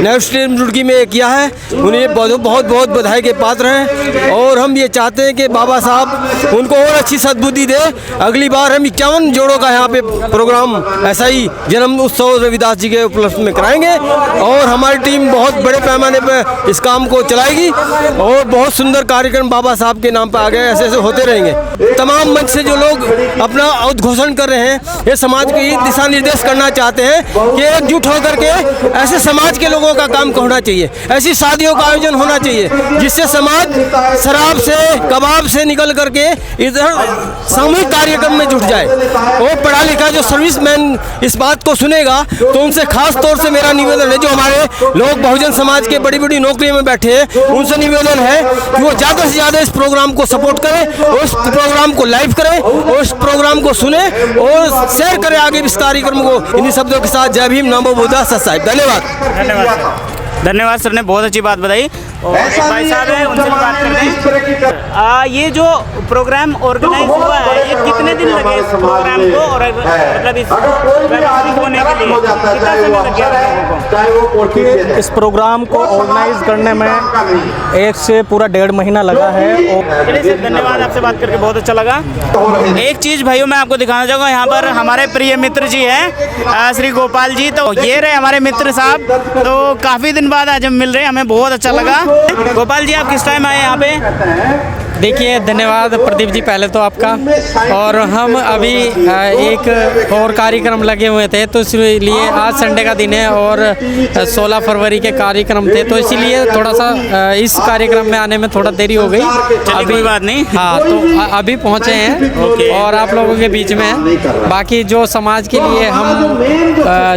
Speaker 12: नेहरू स्टेडियम रुड़की में किया है। उन्हें बहुत बहुत बधाई के पात्र हैं। और हम ये चाहते हैं कि बाबा साहब उनको और अच्छी सद्बुद्धि दे। अगली बार हम 51 जोड़ों का यहाँ पे प्रोग्राम ऐसा ही जन्म उत्सव रविदास जी के उपलक्ष्य में कराएंगे। और हमारी टीम बहुत बड़े पैमाने पर इस काम को चलाएगी, और बहुत सुंदर कार्यक्रम बाबा साहब के नाम पर आगे ऐसे ऐसे होते रहेंगे। तमाम मंच से जो लोग अपना उद्घोषण कर रहे हैं, ये समाज को ये दिशा निर्देश करना चाहते हैं कि एकजुट होकर के ऐसे समाज के लोगों का काम होना चाहिए, ऐसी शादियों का आयोजन होना चाहिए जिससे समाज शराब से, कबाब से निकल करके इधर सामूहिक कार्यक्रम में जुट जाए। वो पढ़ा लिखा जो सर्विसमैन इस बात को सुनेगा, तो उनसे खास तौर से मेरा निवेदन है, जो हमारे लोग बहुजन समाज के बड़ी बड़ी नौकरियों में बैठे हैं, उनसे निवेदन है कि वो ज़्यादा से ज़्यादा इस प्रोग्राम को सपोर्ट करें, और इस प्रोग्राम को लाइव करें, और इस प्रोग्राम को सुने और शेयर करें आगे इस कार्यक्रम को। इन्हीं शब्दों के साथ जय भीम, नमो बुद्धाय, सत साहिब। धन्यवाद।
Speaker 2: धन्यवाद सर ने बहुत अच्छी बात बताई। और भाई साहब है, उनसे भी बात करते हैं। ये जो प्रोग्राम ऑर्गेनाइज हुआ है, ये कितने दिन लगे इस प्रोग्राम को, और मतलब इस होने के लिए कितना समय लग गया लोगों को?
Speaker 10: इस प्रोग्राम को ऑर्गेनाइज करने में 1 से पूरा 1.5 महीना लगा है।
Speaker 2: चलिए सर, धन्यवाद, आपसे बात करके बहुत अच्छा लगा। एक चीज़ भाइयों मैं आपको दिखाना चाहूँगा, यहाँ पर हमारे प्रिय मित्र जी हैं श्री गोपाल जी। तो ये रहे हमारे मित्र साहब। तो काफ़ी दिन बाद आज हम मिल रहे हैं, हमें बहुत अच्छा लगा। गोपाल जी, आप किस टाइम आए यहाँ पे?
Speaker 13: देखिए, धन्यवाद प्रदीप जी पहले तो आपका। और हम अभी एक और कार्यक्रम लगे हुए थे, तो इसलिए आज संडे का दिन है और 16 फरवरी के कार्यक्रम थे, तो इसीलिए थोड़ा सा इस कार्यक्रम में आने में थोड़ा देरी हो गई।
Speaker 2: अभी कोई बात नहीं।
Speaker 13: हाँ, तो अभी पहुँचे हैं और आप लोगों के बीच में हैं। बाकी जो समाज के लिए हम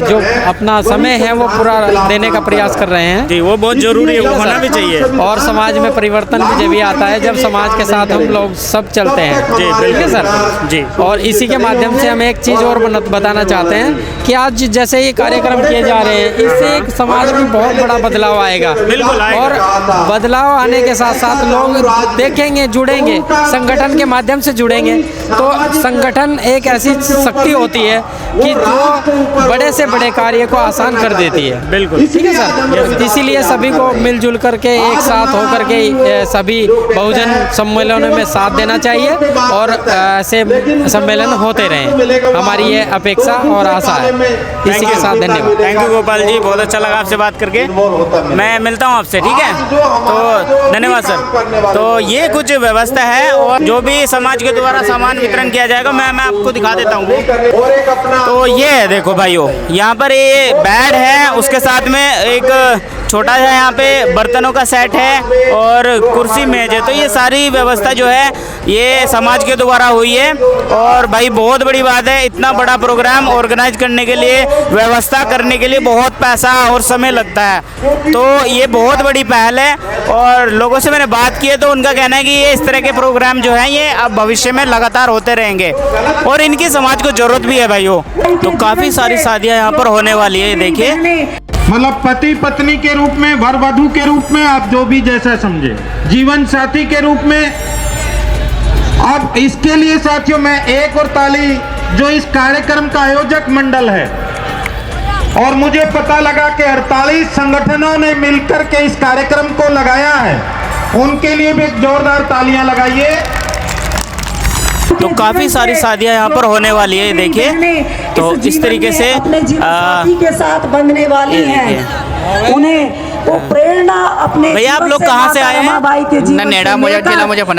Speaker 13: जो अपना समय है वो पूरा देने का प्रयास कर रहे हैं
Speaker 2: जी, वो बहुत जरूरी है, वो होना भी चाहिए।
Speaker 13: और समाज में परिवर्तन भी जब भी आता है जब समाज के साथ हम लोग सब चलते हैं।
Speaker 2: जी
Speaker 13: ठीक है सर
Speaker 2: जी।
Speaker 13: और इसी के माध्यम से हम एक चीज़ और बताना चाहते हैं कि आज जैसे ये कार्यक्रम किए जा रहे हैं इससे एक समाज में बहुत बड़ा बदलाव आएगा।
Speaker 2: बिल्कुल आएगा।
Speaker 13: और बदलाव आने के साथ साथ लोग देखेंगे, जुड़ेंगे, संगठन के माध्यम से जुड़ेंगे। तो संगठन एक ऐसी शक्ति होती है कि जो बड़े से बड़े कार्य को आसान कर देती है।
Speaker 2: बिल्कुल
Speaker 13: ठीक है सर। इसीलिए सभी को मिलजुल करके एक साथ होकर के सभी बहुजन सम्मेलनों में साथ देना चाहिए और ऐसे सम्मेलन होते रहें, हमारी ये अपेक्षा और आशा है। इसी के साथ धन्यवाद।
Speaker 2: थैंक यू गोपाल जी, बहुत अच्छा लगा आपसे बात करके। मैं मिलता हूँ आपसे, ठीक है? तो धन्यवाद सर। तो ये कुछ व्यवस्था है और जो भी समाज के द्वारा सामान वितरण किया जाएगा मैं आपको दिखा देता हूँ। तो ये है, देखो भाइयों, यहाँ पर ये बेड है, उसके साथ में एक छोटा सा यहाँ पे बर्तनों का सेट है और कुर्सी मेज है। तो ये सारी व्यवस्था जो है ये समाज के द्वारा हुई है। और भाई बहुत बड़ी बात है, इतना बड़ा प्रोग्राम ऑर्गेनाइज करने के लिए, व्यवस्था करने के लिए बहुत पैसा और समय लगता है। तो ये बहुत बड़ी पहल है और लोगों से मैंने बात की है तो उनका कहना है कि ये इस तरह के प्रोग्राम जो हैं ये अब भविष्य में लगातार होते रहेंगे और इनकी समाज को जरूरत भी है भाइयों। तो काफ़ी सारी शादियाँ यहाँ पर होने वाली है, देखिए।
Speaker 14: मतलब पति पत्नी के रूप में, वर वधू के रूप में, आप जो भी जैसा समझे, जीवन साथी के रूप में। अब इसके लिए साथियों मैं एक और ताली जो इस कार्यक्रम का आयोजक मंडल है, और मुझे पता लगा कि 48 संगठनों ने मिलकर के इस कार्यक्रम को लगाया है, उनके लिए भी जोरदार तालियां लगाइए।
Speaker 2: तो काफ़ी सारी शादियाँ यहाँ पर होने वाली है, देखिए। तो इस तरीके से
Speaker 11: के साथ बनने वाली हैं, उन्हें वो प्रेरणा अपने
Speaker 2: भैया आप लोग कहाँ से आए हैं?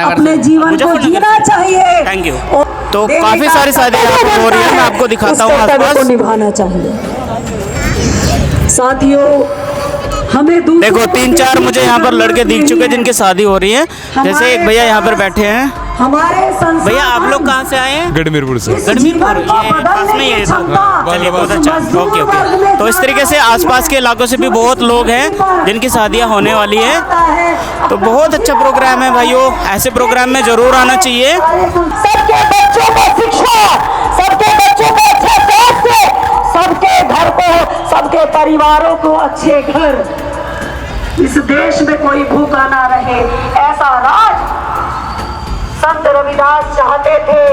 Speaker 11: अपने जीवन को जीना चाहिए।
Speaker 2: Thank you. तो काफ़ी सारी शादियाँ यहाँ पर हो रही है, मैं आपको दिखाता हूँ आसपास।
Speaker 11: निभाना चाहिए साथियों। हमें
Speaker 2: देखो 3-4 मुझे यहाँ पर लड़के दिख चुके हैं जिनकी शादी हो रही है। जैसे एक भैया यहाँ पर बैठे हैं।
Speaker 11: हमारे
Speaker 2: भैया आप लोग कहाँ से आए हैं?
Speaker 15: गढ़मीरपुर से।
Speaker 2: गढ़मीरपुर, ये पास में ही है। चलिए बहुत अच्छा, ओके ओके। तो इस तरीके से आसपास के इलाकों से भी बहुत लोग हैं जिनकी शादियाँ होने वाली है। तो बहुत अच्छा प्रोग्राम है भाइयों, ऐसे प्रोग्राम में ज़रूर आना चाहिए।
Speaker 11: सबके बच्चों को शिक्षा, सबके बच्चों को अच्छे स्वास्थ्य, सबके घर को, सबके परिवारों को अच्छे घर, इस देश में कोई भूखा ना रहे, ऐसा राज संत रविदास चाहते थे।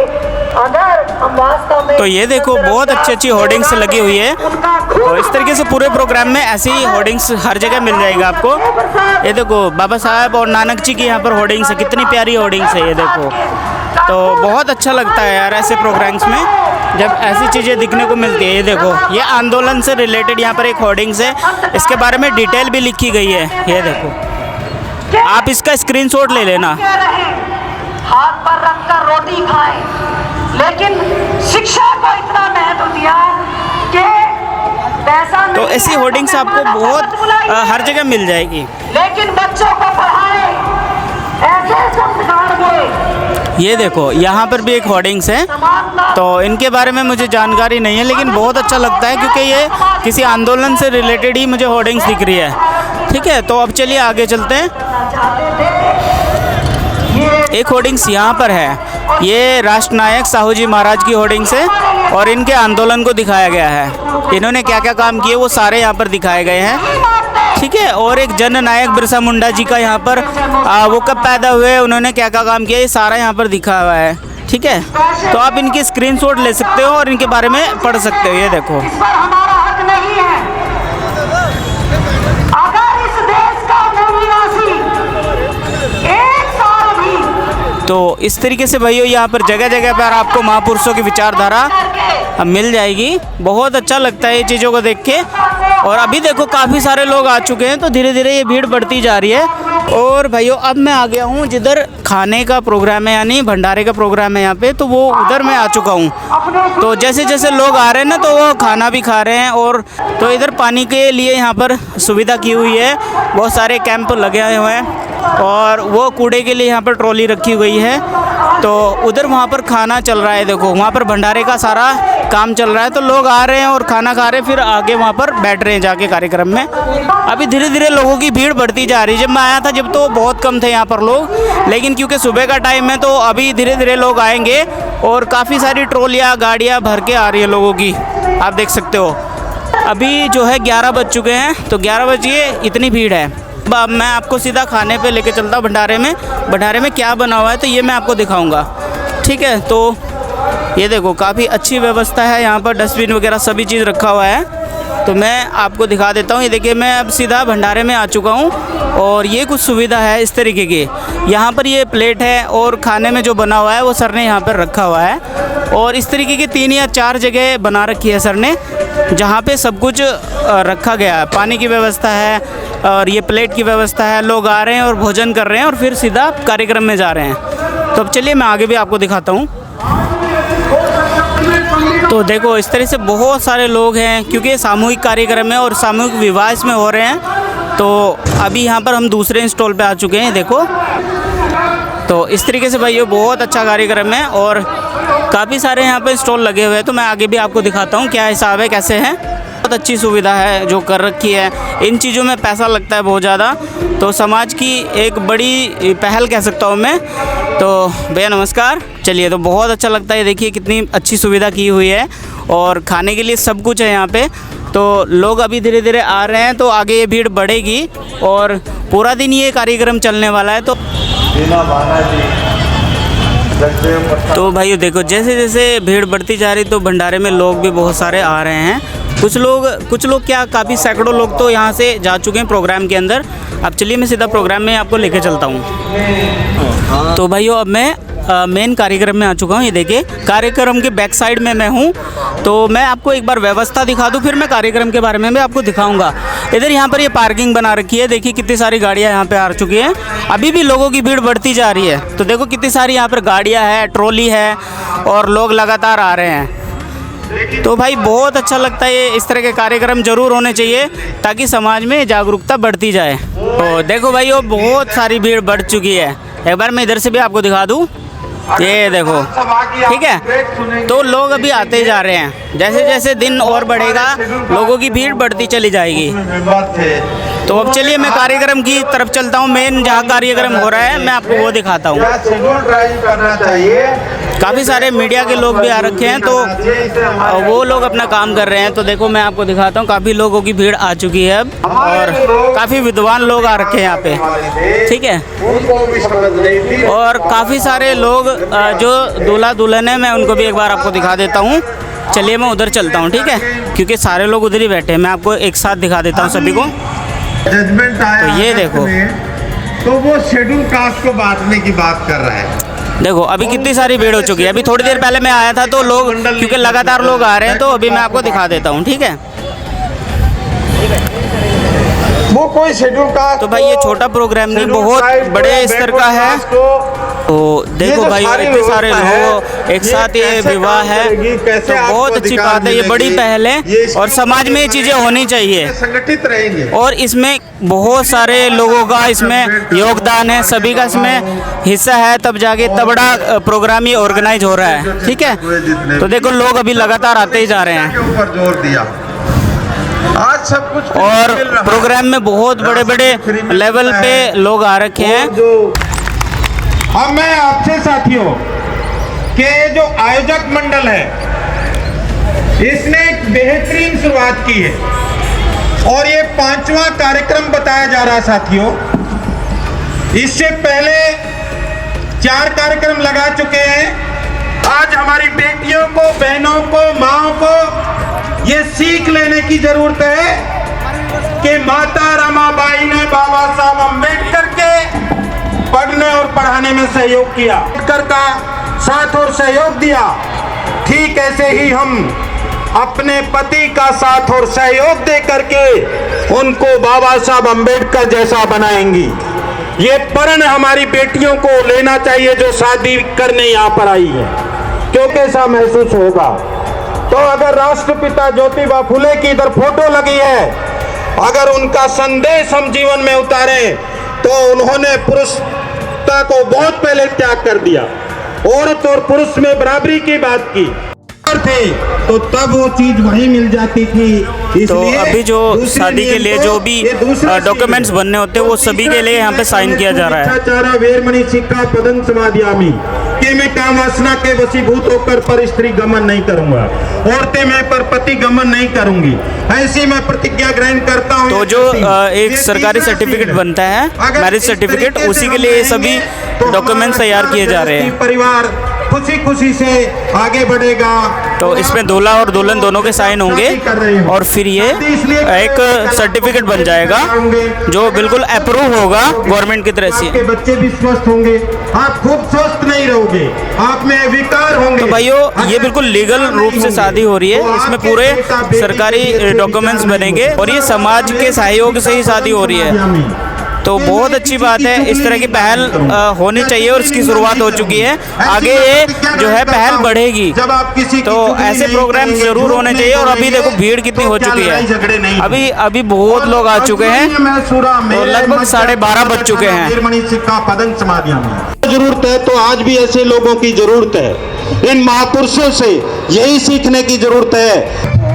Speaker 11: अगर हम वास्तव में
Speaker 2: तो ये देखो बहुत अच्छी अच्छी होर्डिंग्स लगी हुई है। तो इस तरीके से पूरे प्रोग्राम में ऐसी होर्डिंग्स हर जगह मिल जाएगा आपको। ये देखो बाबा साहब और नानक जी की यहाँ पर होर्डिंग्स है, कितनी प्यारी होर्डिंग्स है ये देखो। तो बहुत अच्छा लगता है यार ऐसे प्रोग्राम्स में जब ऐसी चीज़ें दिखने को मिलती है। ये देखो, ये आंदोलन से रिलेटेड यहाँ पर एक होर्डिंग्स है, इसके बारे में डिटेल भी लिखी गई है। ये देखो, आप इसका स्क्रीनशॉट ले लेना।
Speaker 11: हाथ पर रखकर रोटी खाएं, लेकिन शिक्षा को इतना महत्व दिया कि पैसा
Speaker 2: तो ऐसी होर्डिंग्स आपको बहुत हर जगह मिल जाएगी।
Speaker 11: लेकिन बच्चों को पढ़ाएं, ऐसे संस्कार दें।
Speaker 2: ये देखो यहाँ पर भी एक होर्डिंग्स है। तो इनके बारे में मुझे जानकारी नहीं है, लेकिन बहुत अच्छा लगता है क्योंकि ये किसी आंदोलन से रिलेटेड ही मुझे होर्डिंग्स दिख रही है। ठीक है, तो अब चलिए आगे चलते हैं। एक होर्डिंग्स यहाँ पर है, ये राष्ट्र नायक साहू जी महाराज की होर्डिंग्स है और इनके आंदोलन को दिखाया गया है। इन्होंने क्या क्या काम किए वो सारे यहाँ पर दिखाए गए हैं। ठीक है, और एक जन नायक बिरसा मुंडा जी का यहाँ पर वो कब पैदा हुए, उन्होंने क्या क्या काम किया, ये सारा यहाँ पर दिखा हुआ है। ठीक है, तो आप इनकी स्क्रीनशॉट ले सकते हो और इनके बारे में पढ़ सकते हो। ये देखो, तो इस तरीके से भाइयों यहाँ पर जगह जगह पर आपको महापुरुषों की विचारधारा मिल जाएगी। बहुत अच्छा लगता है ये चीज़ों को देख के। और अभी देखो काफ़ी सारे लोग आ चुके हैं, तो धीरे धीरे ये भीड़ बढ़ती जा रही है। और भाइयों अब मैं आ गया हूँ जिधर खाने का प्रोग्राम है, यानी भंडारे का प्रोग्राम है यहाँ पे, तो वो उधर मैं आ चुका हूँ। तो जैसे जैसे लोग आ रहे हैं ना, तो वो खाना भी खा रहे हैं। और तो इधर पानी के लिए यहाँ पर सुविधा की हुई है, बहुत सारे कैंप लगे हुए हैं। और वो कूड़े के लिए यहाँ पर ट्रॉली रखी हुई है। तो उधर वहाँ पर खाना चल रहा है, देखो वहाँ पर भंडारे का सारा काम चल रहा है। तो लोग आ रहे हैं और खाना खा रहे हैं, फिर आगे वहाँ पर बैठ रहे हैं जाके कार्यक्रम में। अभी धीरे धीरे लोगों की भीड़ बढ़ती जा रही है। जब मैं आया था जब तो बहुत कम थे यहाँ पर लोग, लेकिन क्योंकि सुबह का टाइम है तो अभी धीरे धीरे लोग आएंगे और काफ़ी सारी ट्रॉलियाँ गाड़ियाँ भर के आ रही है लोगों की, आप देख सकते हो। अभी जो है 11 बज चुके हैं, तो 11 बजे इतनी भीड़ है। अब मैं आपको सीधा खाने पे लेके चलता हूँ भंडारे में। भंडारे में क्या बना हुआ है तो ये मैं आपको दिखाऊंगा, ठीक है। तो ये देखो काफ़ी अच्छी व्यवस्था है यहाँ पर, डस्टबिन वगैरह सभी चीज़ रखा हुआ है। तो मैं आपको दिखा देता हूँ। ये देखिए मैं अब सीधा भंडारे में आ चुका हूँ और ये कुछ सुविधा है इस तरीके की। यहाँ पर ये प्लेट है और खाने में जो बना हुआ है वो सर ने यहाँ पर रखा हुआ है। और इस तरीके की 3 या 4 जगह बना रखी है सर ने, जहाँ पे सब कुछ रखा गया है। पानी की व्यवस्था है और ये प्लेट की व्यवस्था है। लोग आ रहे हैं और भोजन कर रहे हैं और फिर सीधा कार्यक्रम में जा रहे हैं। तो अब चलिए मैं आगे भी आपको दिखाता हूँ। तो देखो इस तरह से बहुत सारे लोग हैं, क्योंकि ये सामूहिक कार्यक्रम है और सामूहिक विवाह इसमें हो रहे हैं। तो अभी यहाँ पर हम दूसरे स्टॉल पे आ चुके हैं, देखो। तो इस तरीके से भाई ये बहुत अच्छा कार्यक्रम है और काफ़ी सारे यहाँ पे स्टॉल लगे हुए हैं। तो मैं आगे भी आपको दिखाता हूँ क्या हिसाब है, कैसे है। बहुत अच्छी सुविधा है जो कर रखी है। इन चीज़ों में पैसा लगता है बहुत ज़्यादा, तो समाज की एक बड़ी पहल कह सकता हूँ मैं। तो भैया नमस्कार। चलिए, तो बहुत अच्छा लगता है, देखिए कितनी अच्छी सुविधा की हुई है और खाने के लिए सब कुछ है यहाँ पे। तो लोग अभी धीरे धीरे आ रहे हैं, तो आगे ये भीड़ बढ़ेगी और पूरा दिन ये कार्यक्रम चलने वाला है। तो भाइयों देखो जैसे जैसे भीड़ बढ़ती जा रही तो भंडारे में लोग भी बहुत सारे आ रहे हैं। कुछ लोग क्या काफ़ी सैकड़ों लोग तो यहाँ से जा चुके हैं प्रोग्राम के अंदर। अब चलिए मैं सीधा प्रोग्राम में आपको लेके चलता हूँ। तो भाइयों अब मैं मेन कार्यक्रम में आ चुका हूँ। ये देखिए कार्यक्रम के बैक साइड में मैं हूँ। तो मैं आपको एक बार व्यवस्था दिखा दूँ, फिर मैं कार्यक्रम के बारे में भी आपको दिखाऊंगा। इधर यहाँ पर ये पार्किंग बना रखी है, देखिए कितनी सारी गाड़ियाँ यहाँ पे आ चुकी हैं। अभी भी लोगों की भीड़ बढ़ती जा रही है। तो देखो कितनी सारी यहाँ पर गाड़ियाँ है, ट्रॉली है और लोग लगातार आ रहे हैं। तो भाई बहुत अच्छा लगता है, ये इस तरह के कार्यक्रम जरूर होने चाहिए ताकि समाज में जागरूकता बढ़ती जाए। तो देखो भाई वो बहुत सारी भीड़ बढ़ चुकी है। एक बार मैं इधर से भी आपको दिखा दूँ, ये देखो, ठीक है। तो लोग अभी आते ही जा रहे हैं, जैसे जैसे दिन और बढ़ेगा लोगों की भीड़ बढ़ती चली जाएगी। तो अब चलिए मैं कार्यक्रम की तरफ चलता हूँ। मेन जहाँ कार्यक्रम हो रहा है मैं आपको वो दिखाता हूँ। काफ़ी सारे मीडिया के लोग भी आ रखे हैं, तो वो लोग अपना काम कर रहे हैं। तो देखो मैं आपको दिखाता हूँ, काफ़ी लोगों की भीड़ आ चुकी है अब और काफ़ी विद्वान लोग आ रखे हैं यहाँ पे, ठीक है। और काफ़ी सारे लोग जो दूल्हा दुल्हन है, मैं उनको भी एक बार आपको दिखा देता हूँ। चलिए मैं उधर चलता हूँ, ठीक है, क्योंकि सारे लोग उधर ही बैठे हैं। मैं आपको एक साथ दिखा देता हूँ सभी को। तो ये देखो,
Speaker 14: तो वो शेड्यूल कास्ट को बांटने की बात कर रहा है।
Speaker 2: देखो अभी कितनी सारी भीड़ हो चुकी है। अभी थोड़ी देर पहले मैं आया था तो लोग, क्योंकि लगातार लोग आ रहे हैं, तो अभी मैं आपको दिखा देता हूँ, ठीक है।
Speaker 14: वो कोई शेड्यूल कास्ट,
Speaker 2: तो भाई ये छोटा प्रोग्राम नहीं, बहुत बड़े स्तर का है। तो देखो भाई इतने सारे लोग एक साथ ये विवाह है, तो बहुत अच्छी बात है, ये बड़ी पहल है और समाज में ये चीज़ें होनी चाहिए।
Speaker 14: संगठित रहेंगे
Speaker 2: और इसमें बहुत सारे लोगों का इसमें योगदान है, सभी का इसमें हिस्सा है, तब जाके इतना बड़ा प्रोग्राम ये ऑर्गेनाइज हो रहा है, ठीक है। तो देखो लोग अभी लगातार आते ही जा रहे हैं
Speaker 14: ऊपर जोर दिया। आज सब कुछ
Speaker 2: और प्रोग्राम में बहुत बड़े बड़े लेवल पे लोग आ रखे हैं।
Speaker 14: अब मैं आपसे साथियों के जो आयोजक मंडल है, इसने एक बेहतरीन शुरुआत की है और ये 5वां कार्यक्रम बताया जा रहा है साथियों। इससे पहले 4 कार्यक्रम लगा चुके हैं। आज हमारी बेटियों को, बहनों को, माओ को ये सीख लेने की जरूरत है कि माता रमाबाई ने बाबा साहब अम्बेडकर के पढ़ने और पढ़ाने में सहयोग किया, अम्बेडकर का साथ और सहयोग दिया। ठीक ऐसे ही हम अपने पति का साथ और सहयोग दे करके उनको बाबा साहब अम्बेडकर जैसा बनाएंगी। ये प्रण हमारी बेटियों को लेना चाहिए जो शादी करने यहाँ पर आई है, क्योंकि ऐसा महसूस होगा। तो अगर राष्ट्रपिता ज्योतिबा फुले की इधर फोटो लगी है, अगर उनका संदेश हम जीवन में उतारें तो उन्होंने पुरुषता को बहुत पहले त्याग कर दिया, औरत और पुरुष में बराबरी की बात की थे, तो तब वो चीज वहीं मिल जाती थी।
Speaker 2: तो अभी जो शादी के लिए जो भी डॉक्यूमेंट्स बनने होते हैं वो सभी के लिए यहाँ पे साइन किया जा रहा है।
Speaker 14: चारा वेरमणि सिक्का पदं समादियामि कि मैं काम वासना के वशीभूत होकर पर स्त्री गमन नहीं करूंगा, औरतें मैं पर पति गमन नहीं करूंगी, ऐसी मैं प्रतिज्ञा ग्रहण करता हूँ।
Speaker 2: तो जो एक सरकारी सर्टिफिकेट बनता है मैरिज सर्टिफिकेट, उसी के लिए ये सभी डॉक्यूमेंट्स तैयार किए जा रहे हैं।
Speaker 14: परिवार खुशी खुशी से आगे बढ़ेगा।
Speaker 2: तो इसमें दूल्हा और दुल्हन दोनों के साइन होंगे और फिर ये एक सर्टिफिकेट बन जाएगा जो बिल्कुल अप्रूव होगा गवर्नमेंट की तरफ से।
Speaker 14: आपके बच्चे भी स्वस्थ होंगे, आप खूब स्वस्थ नहीं रहोगे, आप में विकार होंगे।
Speaker 2: तो भाइयों ये बिल्कुल लीगल रूप से शादी हो रही है, इसमें पूरे सरकारी डॉक्यूमेंट्स बनेंगे और ये समाज के सहयोग से ही शादी हो रही है। तो बहुत अच्छी बात है, इस तरह की पहल होनी चाहिए और इसकी शुरुआत हो चुकी है। आगे ये जो है पहल बढ़ेगी, तो ऐसे प्रोग्राम जरूर होने चाहिए। और अभी देखो भीड़ कितनी हो चुकी है, अभी बहुत लोग आ चुके हैं, तो लगभग 12:30 बज चुके हैं।
Speaker 14: जरूरत है तो आज भी ऐसे लोगों की जरूरत है, इन महापुरुषों से यही सीखने की जरूरत है।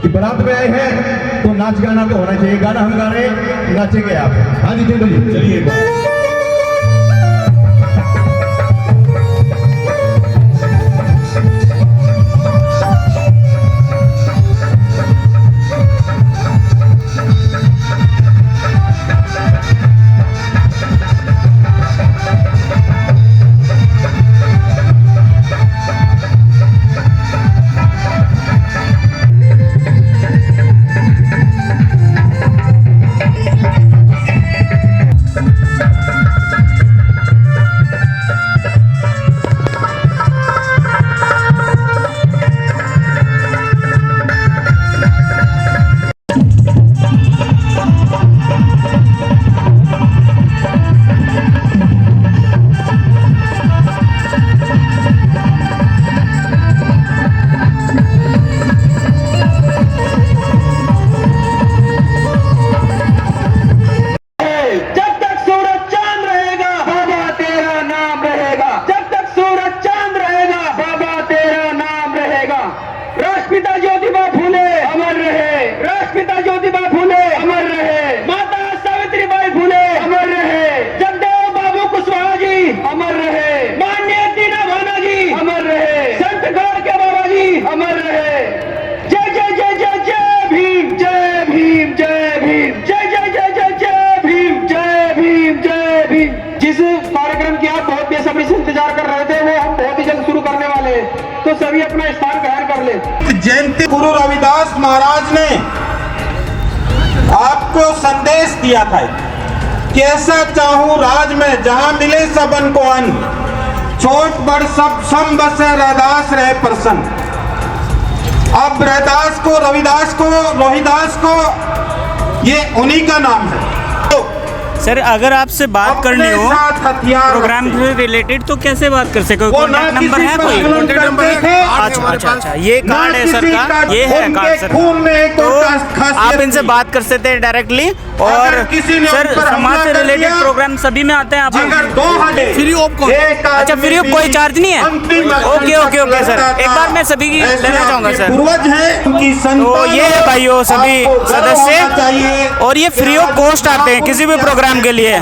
Speaker 15: बारात में आए हैं तो नाच गाना तो होना चाहिए, गाना हम गा रहे हैं, नाचेंगे आप। हाँ जी चलिए।
Speaker 14: तो सभी अपना स्थान ग्रहण कर ले। जयंती गुरु रविदास महाराज ने आपको संदेश दिया था कि ऐसा चाहूं राज में जहां मिले सबन को अन्न, छोट बड़ सब सम बसे रैदास रहे प्रसन्न। अब रैदास को, रविदास को, रोहिदास को, ये उन्हीं का नाम है। तो
Speaker 2: सर अगर आपसे बात करनी हो प्रोग्राम से रिलेटेड तो कैसे बात कर सके? कॉन्टैक्ट नंबर है कोई? अच्छा, ये कार्ड है सर का, ये है कार्ड सर, तो आप इनसे बात कर सकते हैं डायरेक्टली। और सर समाज से रिलेटेड प्रोग्राम सभी में आते हैं आप? Free of cost. अच्छा, फ्री ऑफ, कोई चार्ज नहीं है? ओके सर, एक बार मैं सभी की लेना चाहूँगा सर। तो ये है भाइयों सभी सदस्य, और ये फ्री ऑफ कॉस्ट आते हैं किसी भी प्रोग्राम के लिए।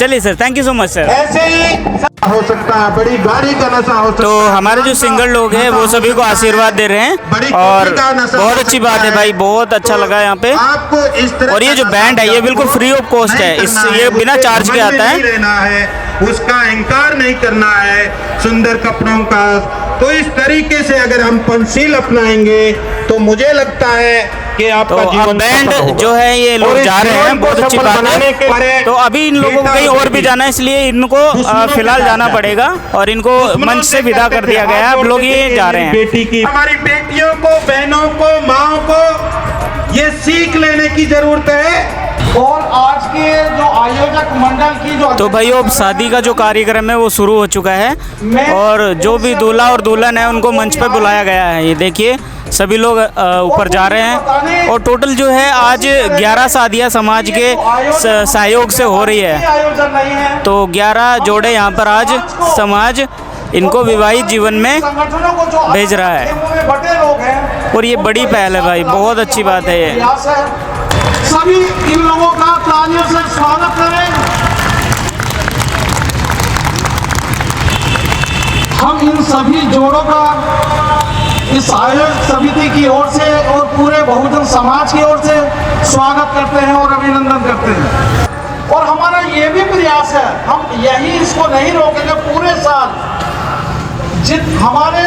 Speaker 2: चलिए sir, thank you so much sir.
Speaker 14: ऐसे ही हो सकता है, बड़ी गाड़ी का नशा हो सकता है।
Speaker 2: तो हमारे जो सिंगर लोग हैं वो सभी को आशीर्वाद दे रहे हैं, और बहुत अच्छी बात है भाई, बहुत अच्छा लगा यहाँ पे।
Speaker 14: आपको इस तरह,
Speaker 2: और ये जो बैंड है ये बिल्कुल फ्री ऑफ कॉस्ट है, ये बिना चार्ज के आता है।
Speaker 14: लेना है, उसका इंकार नहीं करना है सुंदर कपड़ों का। तो इस तरीके से अगर हम पंचशील अपनाएंगे तो मुझे लगता है कि आपका जीवन
Speaker 2: बैंड जो है ये लोग जा रहे हैं, बहुत अच्छी बात है। तो अभी इन लोगों को कहीं और भी जाना है, इसलिए इनको फिलहाल जाना पड़ेगा और इनको मंच से विदा कर दिया गया है। अब लोग ये जा रहे हैं।
Speaker 14: बेटी की, हमारी बेटियों को, बहनों को, माओ को ये सीख लेने की जरूरत है। और आज के जो आयोजक मंडल की जो,
Speaker 2: तो भाइयों अब शादी का जो कार्यक्रम है वो शुरू हो चुका है, और जो भी दूल्हा और दुल्हन है उनको मंच पर बुलाया गया है। ये देखिए सभी लोग ऊपर जा रहे हैं, और टोटल जो है आज 11 शादियाँ समाज के सहयोग से हो रही है। तो 11 जोड़े यहाँ पर आज समाज इनको विवाहित जीवन में भेज रहा है, और ये बड़ी पहल है भाई, बहुत अच्छी बात है ये।
Speaker 14: सभी इन लोगों का तालियों से स्वागत करें। हम इन सभी जोड़ों का इस आयोजक समिति की ओर से और पूरे बहुजन समाज की ओर से स्वागत करते हैं और अभिनंदन करते हैं। और हमारा ये भी प्रयास है, हम यही इसको नहीं रोकेंगे, पूरे साल जिन हमारे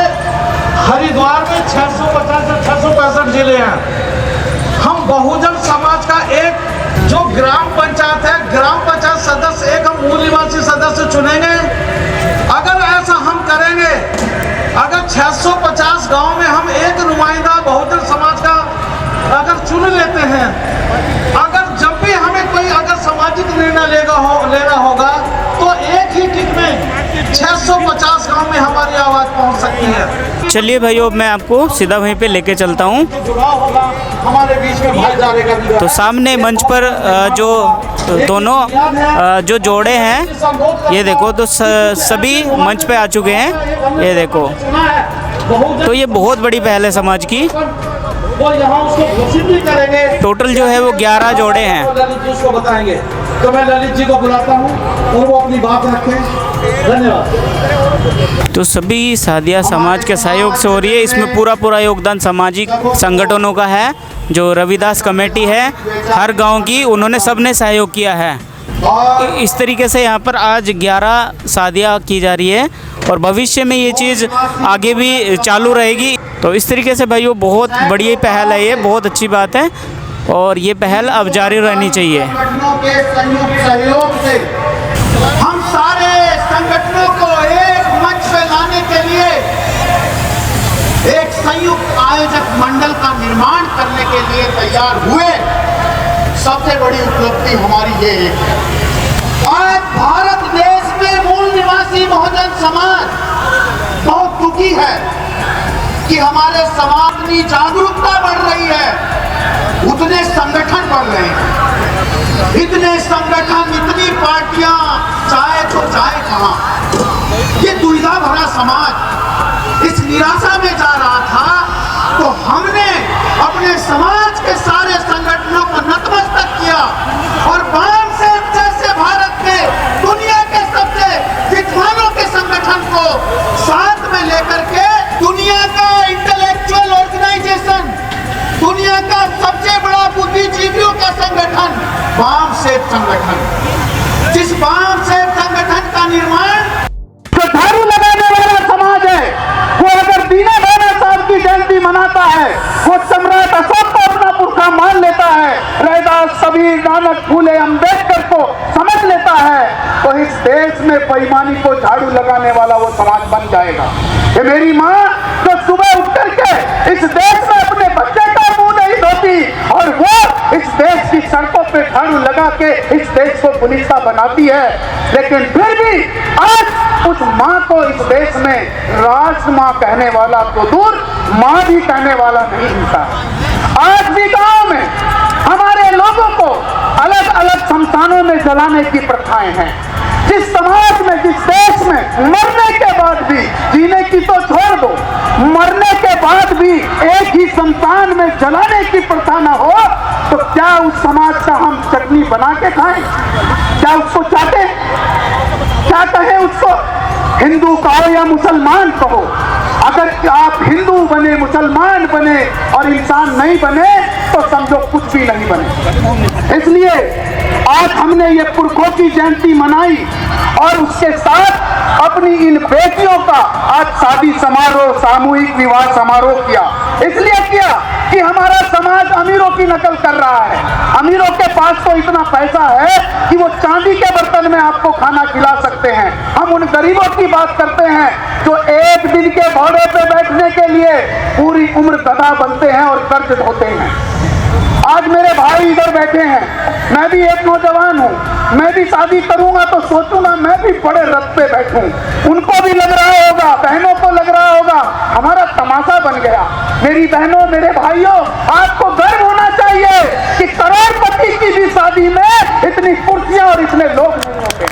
Speaker 14: हरिद्वार में 650 से 665 जिले हैं, हम बहुजन समाज का एक जो ग्राम पंचायत है, ग्राम पंचायत सदस्य एक हम मूल निवासी सदस्य चुनेंगे। अगर ऐसा हम करेंगे, अगर 650 गांव में हम एक नुमाइंदा बहुजन समाज का अगर चुन लेते हैं, अगर जब भी हमें कोई अगर सामाजिक निर्णय लेना होगा तो एक ही टिक में 650 गांव में हमारी आवाज पहुंच सकती है।
Speaker 2: चलिए भाइयों, अब मैं आपको सीधा वहीं पे लेके चलता हूँ।
Speaker 14: हमारे बीच में भाईचारे का
Speaker 2: तो सामने मंच पर जो दोनों जो जोड़े हैं ये देखो, तो सभी मंच पे आ चुके हैं, ये देखो। तो ये बहुत बड़ी पहल है समाज की। टोटल जो है वो 11 जोड़े हैं।
Speaker 14: ललित जी उसको बताएंगे, तो मैं ललित जी को बुलाता हूँ और वो अपनी बात रखें। धन्यवाद।
Speaker 2: तो सभी शादियाँ समाज के सहयोग से हो रही है। इसमें पूरा योगदान सामाजिक संगठनों का है। जो रविदास कमेटी है हर गांव की, उन्होंने सबने सहयोग किया है। इस तरीके से यहाँ पर आज 11 शादियाँ की जा रही है, और भविष्य में ये चीज़ आगे भी चालू रहेगी। तो इस तरीके से भाइयों बहुत बड़ी पहल है ये, बहुत अच्छी बात है, और ये पहल अब जारी रहनी चाहिए।
Speaker 14: हम सारे संगठनों को एक मंच पे लाने के लिए एक संयुक्त आयोजक मंडल का निर्माण करने के लिए तैयार हुए। सबसे बड़ी उपलब्धि हमारी ये है, आज भारत देश में मूल निवासी बहुजन समाज बहुत दुखी है कि हमारे समाज की जागरूकता बढ़ रही है, उतने संगठन बढ़ रहे हैं, इतने संगठन, इतनी पार्टियां, चाहे तो जाए कहां। ये दुविधा भरा समाज इस निराशा में जा रहा था, तो हमने अपने समाज के सारे संगठनों को नतमस्तक किया और बाम से जैसे भारत के दुनिया के सबसे विद्वानों के संगठन को साथ में लेकर के दुनिया का इंटेलेक्चुअल ऑर्गेनाइजेशन, दुनिया का सबसे बड़ा बुद्धिजीवियों का संगठन बाम से संगठन, जिस बाम से संगठन का निर्माण झाड़ू लगाने वाला समाज है, वो अगर दीना नाना साहब की जयंती मनाता है, वो सम्राट अशोक को अपना पुरखा मान लेता है, रैदास, कबीर, नानक, फूले, अम्बेडकर को समझ लेता है, तो इस देश में बेईमानी को झाड़ू लगाने वाला वो समाज बन जाएगा। ये मेरी माँ तो सुबह उठ करके इस देश में अपने बच्चे का मुंह नहीं धोती, और वो इस देश की सड़कों
Speaker 16: पे झाड़ू लगा के इस देश को पुलिसा बनाती है, लेकिन फिर भी आज उस माँ को इस देश में राष्ट्र माँ कहने वाला तो दूर, माँ भी कहने वाला नहीं मिलता। आज भी गांव में हमारे लोगों को अलग अलग शमशानों में जलाने की प्रथाएं हैं। जिस समाज में, जिस देश में मरने के बाद भी, जीने की तो छोड़ दो, मरने के बाद भी एक ही शमशान में जलाने की प्रथा न हो, तो क्या उस समाज का हम चटनी बना के खाएं? क्या उसको चाहते? क्या कहें उसको? हिंदू कहो या मुसलमान कहो, अगर आप हिंदू बने, मुसलमान बने और इंसान नहीं बने तो समझो कुछ भी नहीं बने। इसलिए आज हमने ये पुरखों की जयंती मनाई और उसके साथ अपनी इन बेटियों का आज शादी समारोह, सामूहिक विवाह समारोह किया। इसलिए किया कि हमारा समाज अमीरों की नकल कर रहा है। अमीरों के पास तो इतना पैसा है कि वो चांदी के बर्तन में आपको खाना खिला सकते हैं। हम उन गरीबों की बात करते हैं जो एक दिन के घोड़े पे बैठने के लिए पूरी उम्र गधा बनते हैं और कर्ज ढोते हैं। आज मेरे भाई इधर बैठे हैं, मैं भी एक नौजवान हूँ, मैं भी शादी करूंगा तो सोचूंगा मैं भी बड़े रथ पे बैठूं। उनको भी लग रहा होगा, बहनों को लग रहा होगा हमारा तमाशा बन गया। मेरी बहनों, मेरे भाइयों, आपको गर्व होना चाहिए कि करोड़पति की भी शादी में इतनी कुर्सियां और इतने लोग नहीं होते।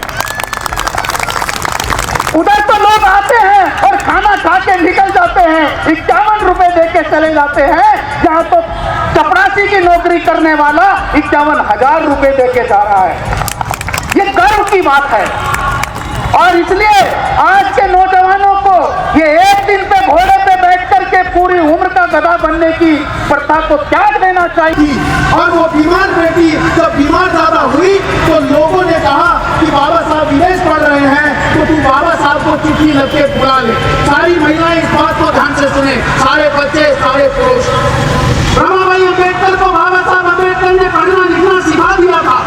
Speaker 16: उधर तो लोग आते हैं और खाना खा के निकल जाते हैं, 51 रुपए दे के चले जाते हैं, जहां तो चपरासी की नौकरी करने वाला 51,000 रुपए दे के जा रहा है। ये गर्व की बात है और इसलिए आज के नौजवानों को ये एक दिन पे घोड़े पे बैठ करके पूरी उम्र का गधा बनने की प्रथा को त्याग देना चाहिए।
Speaker 15: और वो बीमार बेटी जब बीमार ज्यादा हुई तो लोगों ने कहा कि बाबा साहब विदेश पढ़ रहे हैं तो तू बाबा साहब को चिट्ठी लिख के बुला ले। सारी महिलाएं इस बात को ध्यान से सुने, सारे बच्चे, सारे पुरुष। रमाबाई अम्बेडकर को बाबा साहब अम्बेडकर ने पढ़ना लिखना सिखा दिया था,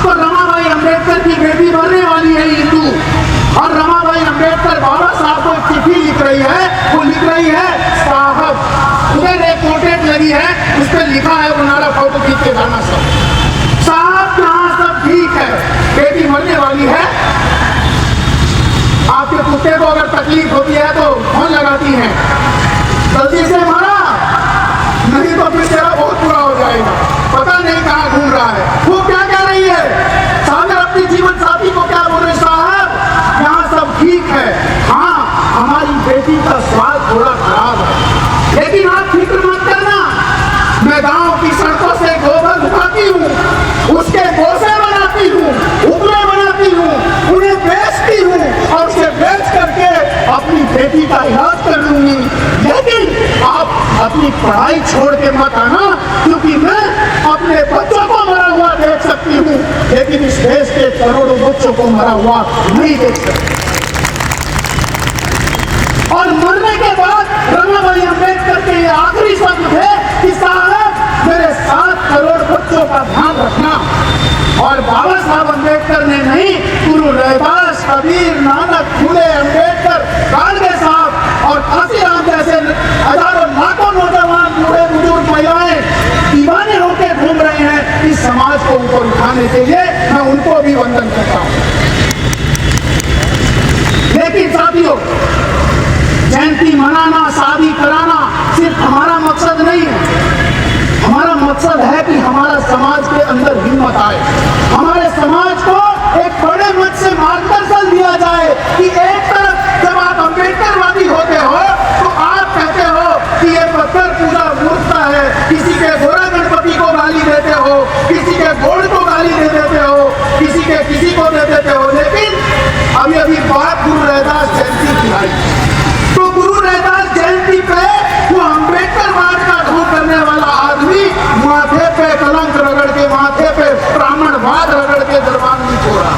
Speaker 15: तो रमाबाई अम्बेडकर की बेटी बनने वाली है हिंदू, और रमाबाई अम्बेडकर बाबा साहब को चिट्ठी लिख रही है। वो लिख रही है साहब, उधर एक पोर्ट्रेट लगी है, उस पर लिखा है उनारा फोटो खींच के जाना साहब, यहाँ सब ठीक है, बेटी बनने वाली है। आपके कुत्ते को अगर तकलीफ होती है तो फोन लगाती हैं, जल्दी से मारा, नहीं तो फिर तेरा बहुत बुरा हो जाएगा, पता नहीं कहाँ घूम रहा है। वो क्या कह रही है? सागर अपनी जीवन साथी को क्या बोल रहे? साहब, यहाँ सब ठीक है, हाँ हमारी बेटी का स्वाद थोड़ा खराब है, लेकिन आप फिक्र मत करना, मैं गांव की सड़कों से गोबर उठाती हूँ, उसके गोसे बनाती हूँ, उपले बनाती हूँ, उन्हें बेचती हूँ और उसे बेच करके अपनी बेटी का इलाज कर लूंगी। लेकिन आप अपनी पढ़ाई छोड़ के मत आना, क्योंकि मैं अपने बच्चों को मरा हुआ देख सकती हूँ, लेकिन इस देश के करोड़ों बच्चों को मरा हुआ नहीं देख सकती। और मरने के बाद रमाबाई अम्बेडकर के ये आखिरी शब्द थे कि साहब मेरे 7 करोड़ बच्चों का ध्यान रखना। और बाबा साहब अम्बेडकर ने नहीं, गुरु रैदास, कबीर, नानक, फूले, अम्बेडकर, गांधी साहब और काशीराम जैसे हजारों लाखों नौजवान, बूढ़े बुजुर्ग, महिलाएं दीवाने होकर घूम रहे हैं इस समाज को ऊपर उठाने के लिए, मैं उनको भी वंदन करता हूँ। लेकिन साथियों, जयंती मनाना, शादी कराना सिर्फ हमारा मकसद नहीं है। हमारा मकसद है कि हमारा समाज के अंदर हिम्मत आए, हमारे समाज को एक बड़े मंच से मार्गदर्शन दिया जाए कि एक तरफ जब आप अम्बेडकरवादी होते हो तो आप कहते हो कि ये पत्थर पूजा मूर्खता है, किसी के घोड़ा गणपति को गाली देते हो, किसी के घोड़ को गाली दे देते हो, किसी के किसी को दे देते हो। लेकिन अभी बात गुरु रैदास जयंती की आई, तो गुरु रैदास जयंती पे वो अम्बेडकरवाद का ढोंग करने वाला आदमी माथे पे कलंक रगड़ के, माथे पे ब्राह्मणवाद रगड़ के दरबार नहीं छोड़ा।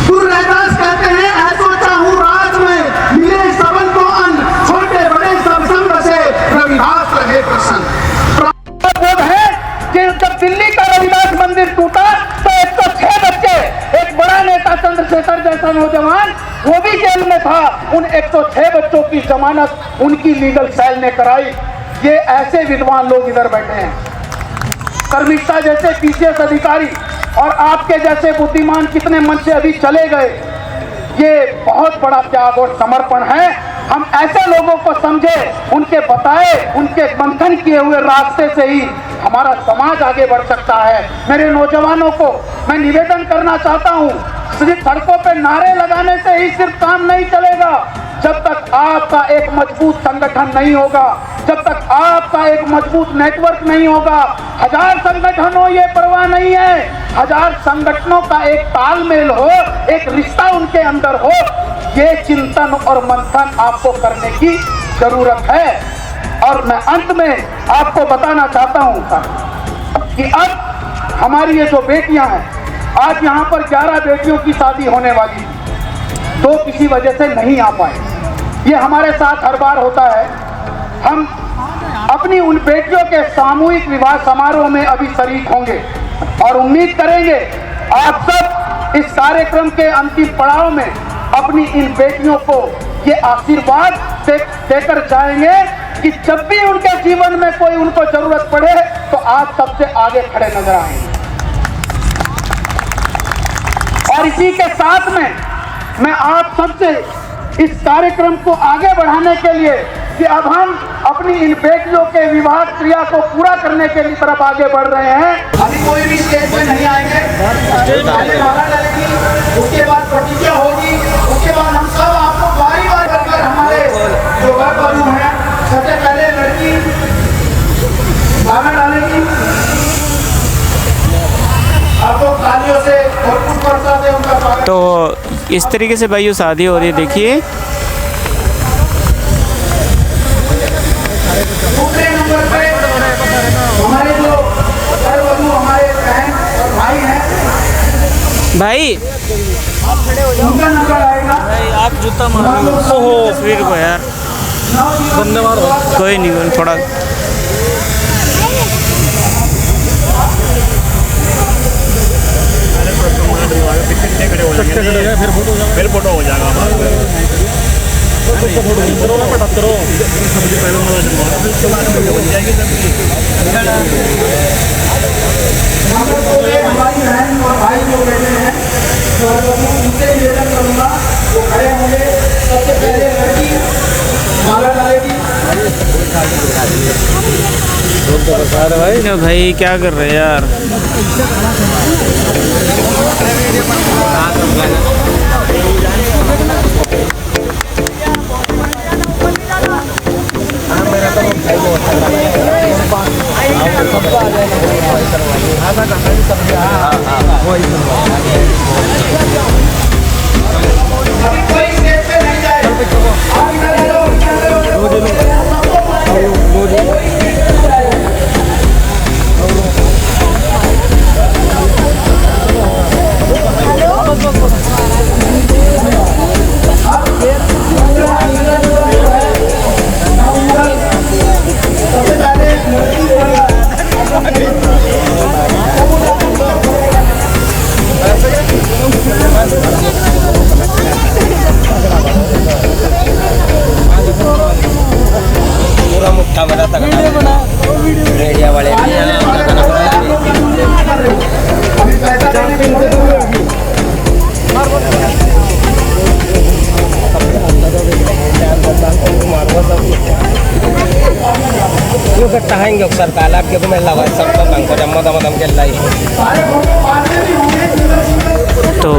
Speaker 15: गुरु रैदास कहते हैं, ऐसो चाहूं राज में मिले सबन को अन्न, छोटे बड़े सब संग बसे, रविदास रहे प्रसन्न।
Speaker 16: बोध है कि जब दिल्ली का रविदास मंदिर टूटा तो 106 बच्चे, एक बड़ा नेता चंद्रशेखर जैसा नौजवान वो भी जेल में था, उन 106 बच्चों की जमानत उनकी लीगल सेल ने कराई। ये ऐसे विद्वान लोग इधर बैठे हैं। कर्मिष्ठा जैसे पीसीएस अधिकारी और आपके जैसे बुद्धिमान कितने मन से अभी चले गए। ये बहुत बड़ा त्याग और समर्पण है। हम ऐसे लोगों को समझे, उनके बताए, उनके मंथन किए हुए रास्ते से ही हमारा समाज आगे बढ़ सकता है। मेरे नौजवानों को मैं निवेदन करना चाहता हूँ, सिर्फ सड़कों पे नारे लगाने से ही सिर्फ काम नहीं चलेगा। जब तक आपका एक मजबूत संगठन नहीं होगा, जब तक आपका एक मजबूत नेटवर्क नहीं होगा, 1000 संगठन हो ये परवाह नहीं है, 1000 संगठनों का एक तालमेल हो, एक रिश्ता उनके अंदर हो, ये चिंतन और मंथन आपको करने की जरूरत है। और मैं अंत में आपको बताना चाहता हूं कि अब हमारी ये जो बेटियां हैं, आज यहाँ पर 11 बेटियों की शादी होने वाली थी, तो किसी वजह से नहीं आ पाए। ये हमारे साथ हर बार होता है। हम अपनी उन बेटियों के सामूहिक विवाह समारोह में अभी शरीक होंगे और उम्मीद करेंगे आप सब इस कार्यक्रम के अंतिम पड़ाव में अपनी इन बेटियों को ये आशीर्वाद देकर जाएंगे कि जब भी उनके जीवन में कोई उनको जरूरत पड़े तो आप सबसे आगे खड़े नजर आएंगे। और इसी के साथ में मैं आप सबसे इस कार्यक्रम को आगे बढ़ाने के लिए कि अब हम अपनी इन बेटियों के विवाह क्रिया को पूरा करने के लिए तरफ आगे बढ़ रहे हैं। अभी कोई भी स्टेज पे नहीं आएंगे, माला डालेगी, उसके बाद प्रतिज्ञा होगी, उसके बाद हम सब आपको बारी-बारी करके हमारे जो वर वधू हैं, सबसे पहले लड़की माला डालेगी, आपको तालियों से भरपूर प्रसाद है उनका स्वागत।
Speaker 2: तो इस तरीके से भाइयों शादी हो रही है, देखिए।
Speaker 16: दूसरे नंबर पे हमारे जो वर वधू हमारे बहन और भाई हैं,
Speaker 2: भाई
Speaker 16: उनका नंबर आएगा।
Speaker 2: भाई आप जूता मार लो तस्वीर को यार, धन्यवाद। कोई नहीं, थोड़ा
Speaker 17: फिर फोटो हो जाएगा
Speaker 16: हमारी बहन और भाई जो बैठे हैं, उनसे निवेदन करूंगा वो खड़े होंगे। सबसे पहले लड़की माला डालेगी।
Speaker 2: भाई क्या कर रहे हैं यार।
Speaker 17: पूरा मुट्ठा बड़ा रेडिया वाले सरकार आपके में लगा सबका बैंक जम्मा दम के लाई।
Speaker 2: तो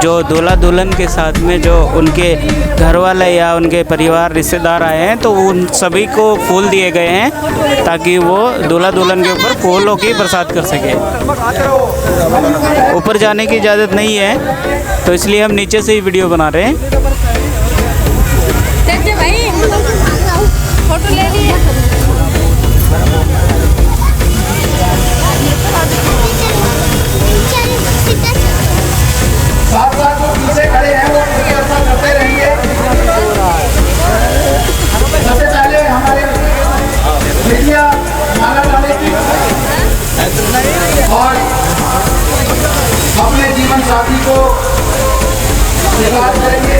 Speaker 2: जो दूल्हा दुल्हन के साथ में जो उनके घर वाले या उनके परिवार रिश्तेदार आए हैं, तो उन सभी को फूल दिए गए हैं ताकि वो दूल्हा दुल्हन के ऊपर फूलों की बरसात कर सके। ऊपर जाने की इजाज़त नहीं है, तो इसलिए हम नीचे से ही वीडियो बना रहे हैं।
Speaker 18: भाई फोटो ले लिए।
Speaker 16: साथ साथ जो पीछे खड़े हैं वो उनकी ऐसा करते रहेंगे। सबसे पहले हमारे बेटियां माला डालेगी और अपने जीवन साथी को स्वीकार करेंगे।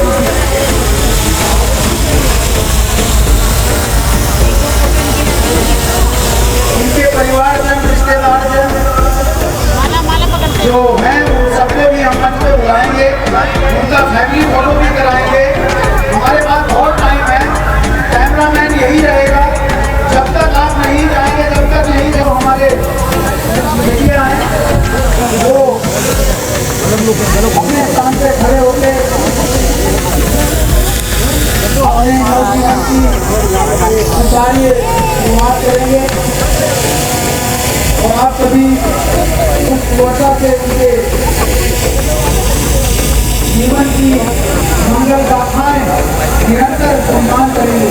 Speaker 16: उनके परिवार जन, रिश्तेदार जन
Speaker 15: उनका फैमिली फोटो भी कराएंगे। हमारे पास बहुत टाइम है, कैमरामैन यही रहेगा जब तक आप नहीं जाएंगे, जब तक नहीं जो हमारे मीडिया हैं वो अपने स्थान पे खड़े होकर सरकारी शुरुआत करेंगे और आप सभी उस वर्षा से उनके जीवन की मंगल गाथाएं निरंतर सम्मान करेंगे।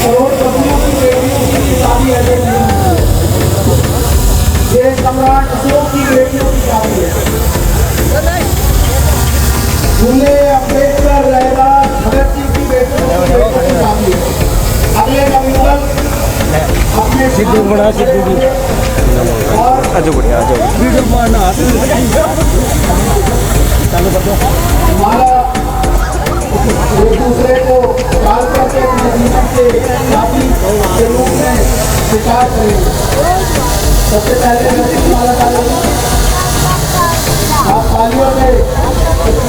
Speaker 15: करोड़पतियों की बेटियों की शादी ऐसे नहीं, ये सम्राट अशोक की बेटियों की शादी है। फूले अम्बेडकर रैदास भगत सिंह की बेटियों की शादी है। अगले नवंबर अपने सिद्धू बड़ा सिद्धू जी और हमारा एक दूसरे को डाल करके अपने जीवन के साथी के रूप में स्वीकार करेंगे। सबसे पहले हमारा आप तालियों से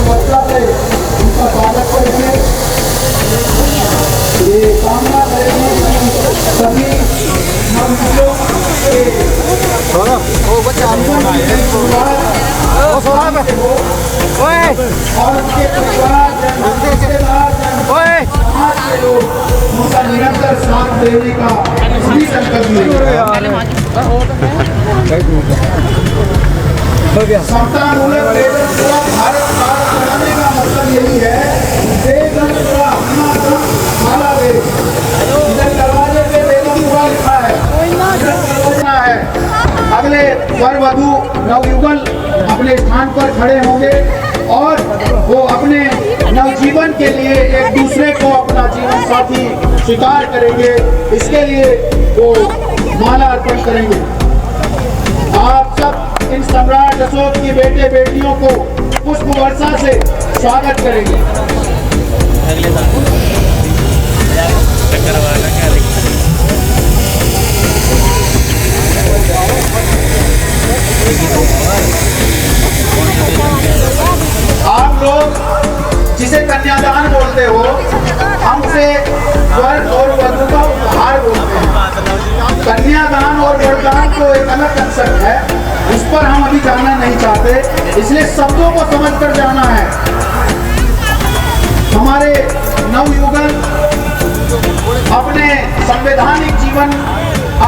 Speaker 15: वर्षा से उनका स्वागत करेंगे। ये कामना करेंगे सभी नवयुवकों के और उनके परिवार समाज के लोग उनका निरंतर साथ देने का सभी संकल्प लेंगे। समतामूलक भारत बनाने का मतलब यही है, दरवाजे पे बेगम पूरा लिखा है। अगले वर वधू नवयुगल अपने स्थान पर खड़े होंगे और वो अपने नवजीवन के लिए एक दूसरे को अपना जीवन साथी स्वीकार करेंगे। इसके लिए वो माला अर्पण करेंगे। आप सब इन सम्राट अशोक की बेटे बेटियों को पुष्प वर्षा से स्वागत करेंगे। आप लोग जिसे कन्यादान बोलते हो, हमसे वर और वधू का उपहार बोलते हैं। कन्यादान और वरदान तो एक अलग कंसेप्ट है, उस पर हम अभी जाना नहीं चाहते, इसलिए शब्दों को समझकर जाना है। हमारे नवयुगल अपने संवैधानिक जीवन,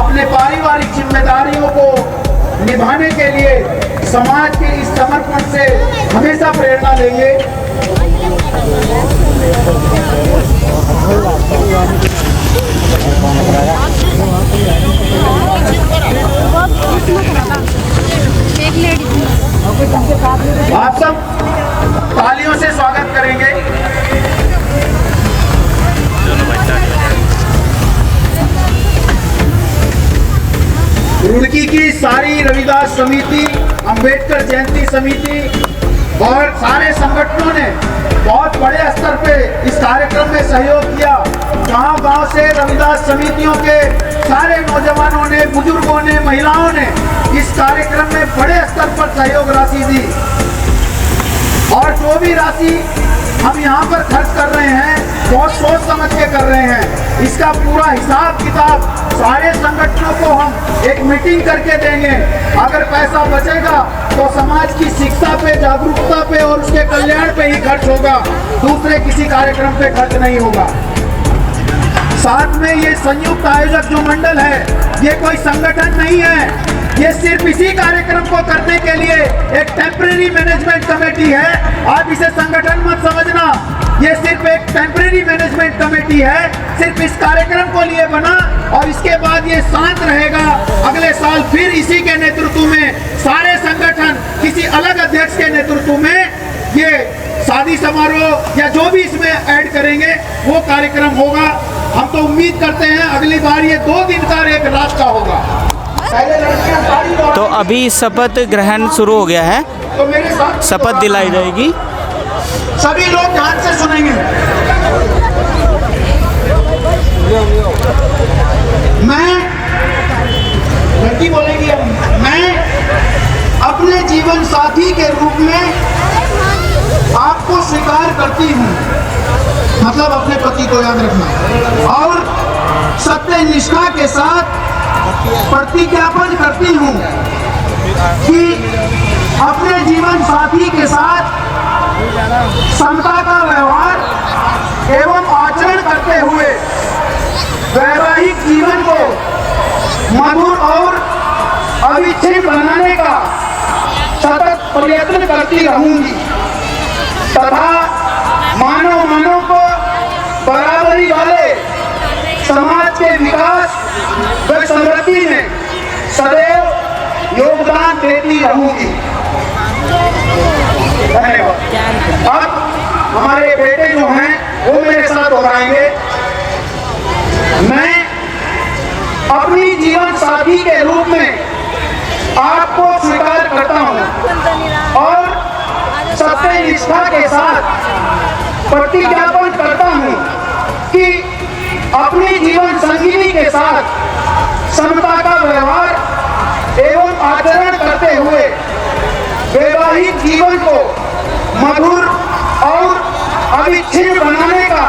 Speaker 15: अपने पारिवारिक जिम्मेदारियों को निभाने के लिए समाज के इस समर्पण से हमेशा प्रेरणा लेंगे। आप सब तालियों से स्वागत करेंगे। रुड़की की सारी रविदास समिति, अंबेडकर जयंती समिति और सारे संगठनों ने बहुत बड़े स्तर पे इस कार्यक्रम में सहयोग किया। गांव-गांव से रविदास समितियों के सारे नौजवानों ने, बुजुर्गों ने, महिलाओं ने इस कार्यक्रम में बड़े स्तर पर सहयोग राशि दी। और जो भी राशि हम यहाँ पर खर्च कर रहे हैं बहुत सोच समझ के कर रहे हैं। इसका पूरा हिसाब किताब सारे संगठनों को हम एक मीटिंग करके देंगे। अगर पैसा बचेगा तो समाज की शिक्षा पे, जागरूकता पे और उसके कल्याण पे ही खर्च होगा, दूसरे किसी कार्यक्रम पे खर्च नहीं होगा। साथ में ये संयुक्त आयोजक जो मंडल है, ये कोई संगठन नहीं है, ये सिर्फ इसी कार्यक्रम को करने के लिए एक टेम्परेरी मैनेजमेंट कमेटी है। आप इसे संगठन मत समझना, ये सिर्फ एक टेम्परेरी मैनेजमेंट कमेटी है, सिर्फ इस कार्यक्रम को लिए बना और इसके बाद ये शांत रहेगा। अगले साल फिर इसी के नेतृत्व में सारे संगठन किसी अलग अध्यक्ष के नेतृत्व में ये शादी समारोह या जो भी इसमें ऐड करेंगे वो कार्यक्रम होगा। हम तो उम्मीद करते हैं अगली बार ये 2 दिन का 1 रात का होगा।
Speaker 2: तो अभी शपथ ग्रहण शुरू हो गया है,
Speaker 15: तो मेरे साथ
Speaker 2: शपथ दिलाई जाएगी।
Speaker 15: सभी लोग ध्यान से सुनेंगे। मैं लड़की बोलेगी, मैं अपने जीवन साथी के रूप में आपको स्वीकार करती हूँ, मतलब अपने पति को याद रखना, और सत्य निष्ठा के साथ प्रतिज्ञापन करती हूँ कि अपने जीवन साथी के साथ समता का व्यवहार एवं आचरण करते हुए वैवाहिक जीवन को मधुर और अविच्छिन्न बनाने का सतत प्रयत्न करती रहूंगी तथा मानव को बराबरी वाले समाज के विकास व समृद्धि में सदैव योगदान देती रहूंगी। धन्यवाद। अब हमारे बेटे जो हैं वो मेरे साथ दोहराएंगे। मैं अपनी जीवन साथी के रूप में आपको स्वीकार करता हूं और सत्य निष्ठा के साथ प्रतिज्ञापन करता हूं कि अपनी जीवन संगिनी के साथ समता का व्यवहार एवं आचरण करते हुए वैवाहिक जीवन को मधुर और अविच्छिन्न बनाने का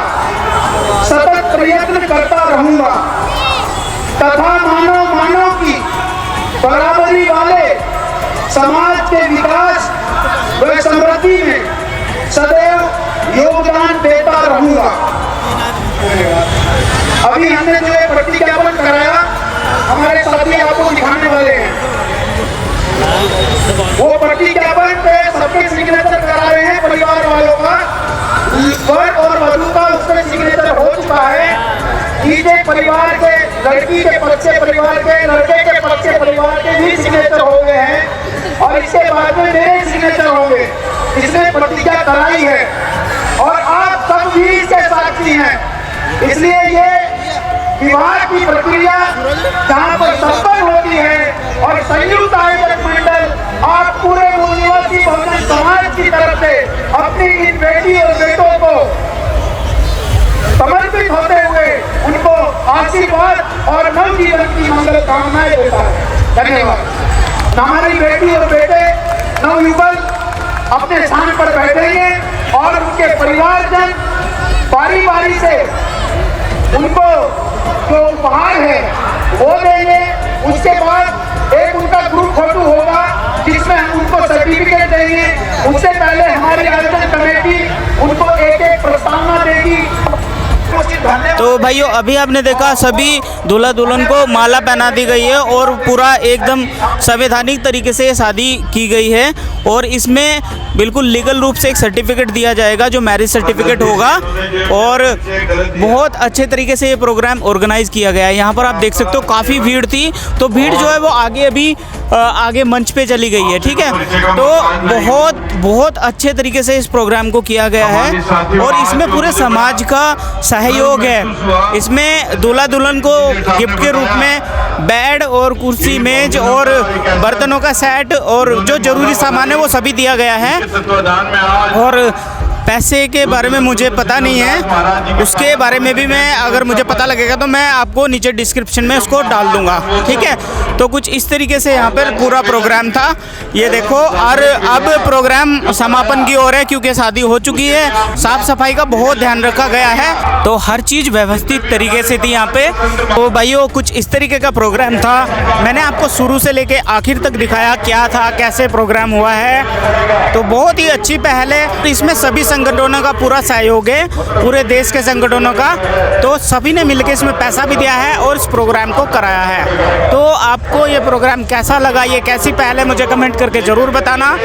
Speaker 15: सतत प्रयत्न करता रहूंगा तथा मानव की बराबरी वाले समाज के विकास व समृद्धि में सदैव योगदान देता रहूंगा। अभी हमने जो ये प्रतिज्ञापन कराया हमारे साथी आपको दिखाने वाले हैं, वो प्रतिज्ञापन पे सबके सिग्नेचर करा रहे हैं परिवार वालों का, वर और वधू का उसमें सिग्नेचर हो चुका है। नीचे परिवार के लड़की के पक्ष से परिवार के, लड़के के पक्ष से परिवार के भी सिग्नेचर हो गए हैं और इसके बाद में मेरे सिग्नेचर होंगे। इसने प्रतिज्ञा कराई है और आप सब भी इसके साक्षी हैं। इसलिए ये विवाह की प्रक्रिया जहाँ पर संपन्न होती है और संयुक्त आयोजक मंडल आप पूरे मूल निवासी बहुजन समाज की तरफ से अपनी इन बेटी और बेटों को समर्पित होते हुए उनको आशीर्वाद और नव जीवन की मंगल कामनाएं देता है। धन्यवाद। हमारी बेटी और बेटे नवयुवक अपने स्थान पर बैठेंगे और उनके परिवारजन बारी बारी से उनको जो उपहार है वो देंगे। उसके बाद एक उनका ग्रुप फोटो होगा जिसमें हम उनको सर्टिफिकेट देंगे। उससे पहले हमारी आयोजन कमेटी उनको एक एक प्रस्तावना देगी।
Speaker 2: तो भाइयों अभी आपने देखा सभी दूल्हा दुल्हन को माला पहना दी गई है और पूरा एकदम संवैधानिक तरीके से शादी की गई है और इसमें बिल्कुल लीगल रूप से एक सर्टिफिकेट दिया जाएगा जो मैरिज सर्टिफिकेट होगा और बहुत अच्छे तरीके से ये प्रोग्राम ऑर्गेनाइज किया गया है। यहाँ पर आप देख सकते हो काफ़ी भीड़ थी, तो भीड़ जो है वो आगे अभी आगे मंच पे चली गई है। ठीक है, तो बहुत अच्छे तरीके से इस प्रोग्राम को किया गया है और इसमें पूरे समाज का सहयोग है। इसमें दूल्हा दुल्हन को गिफ्ट के रूप में बेड और कुर्सी मेज और बर्तनों का सेट और जो जरूरी सामान है वो सभी दिया गया है। और पैसे के बारे में मुझे पता नहीं है, उसके बारे में भी मैं अगर मुझे पता लगेगा तो मैं आपको नीचे डिस्क्रिप्शन में उसको डाल दूंगा। ठीक है, तो कुछ इस तरीके से यहाँ पर पूरा प्रोग्राम था, ये देखो। और अब प्रोग्राम समापन की ओर है क्योंकि शादी हो चुकी है। साफ सफाई का बहुत ध्यान रखा गया है, तो हर चीज़ व्यवस्थित तरीके से थी यहाँ पे। तो भाइयों कुछ इस तरीके का प्रोग्राम था, मैंने आपको शुरू से लेके आखिर तक दिखाया क्या था, कैसे प्रोग्राम हुआ है। तो बहुत ही अच्छी पहल है, इसमें सभी संगठनों का पूरा सहयोग है, पूरे देश के संगठनों का। तो सभी ने मिलकर इसमें पैसा भी दिया है और इस प्रोग्राम को कराया है। तो आपको ये प्रोग्राम कैसा लगा, ये कैसी पहल है, मुझे कमेंट करके ज़रूर बताना।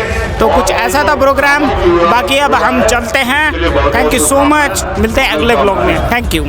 Speaker 2: तो कुछ ऐसा था प्रोग्राम। बाकी अब हम चलते हैं। थैंक यू सो मच, मिलते हैं अगले ब्लॉग में। Thank you.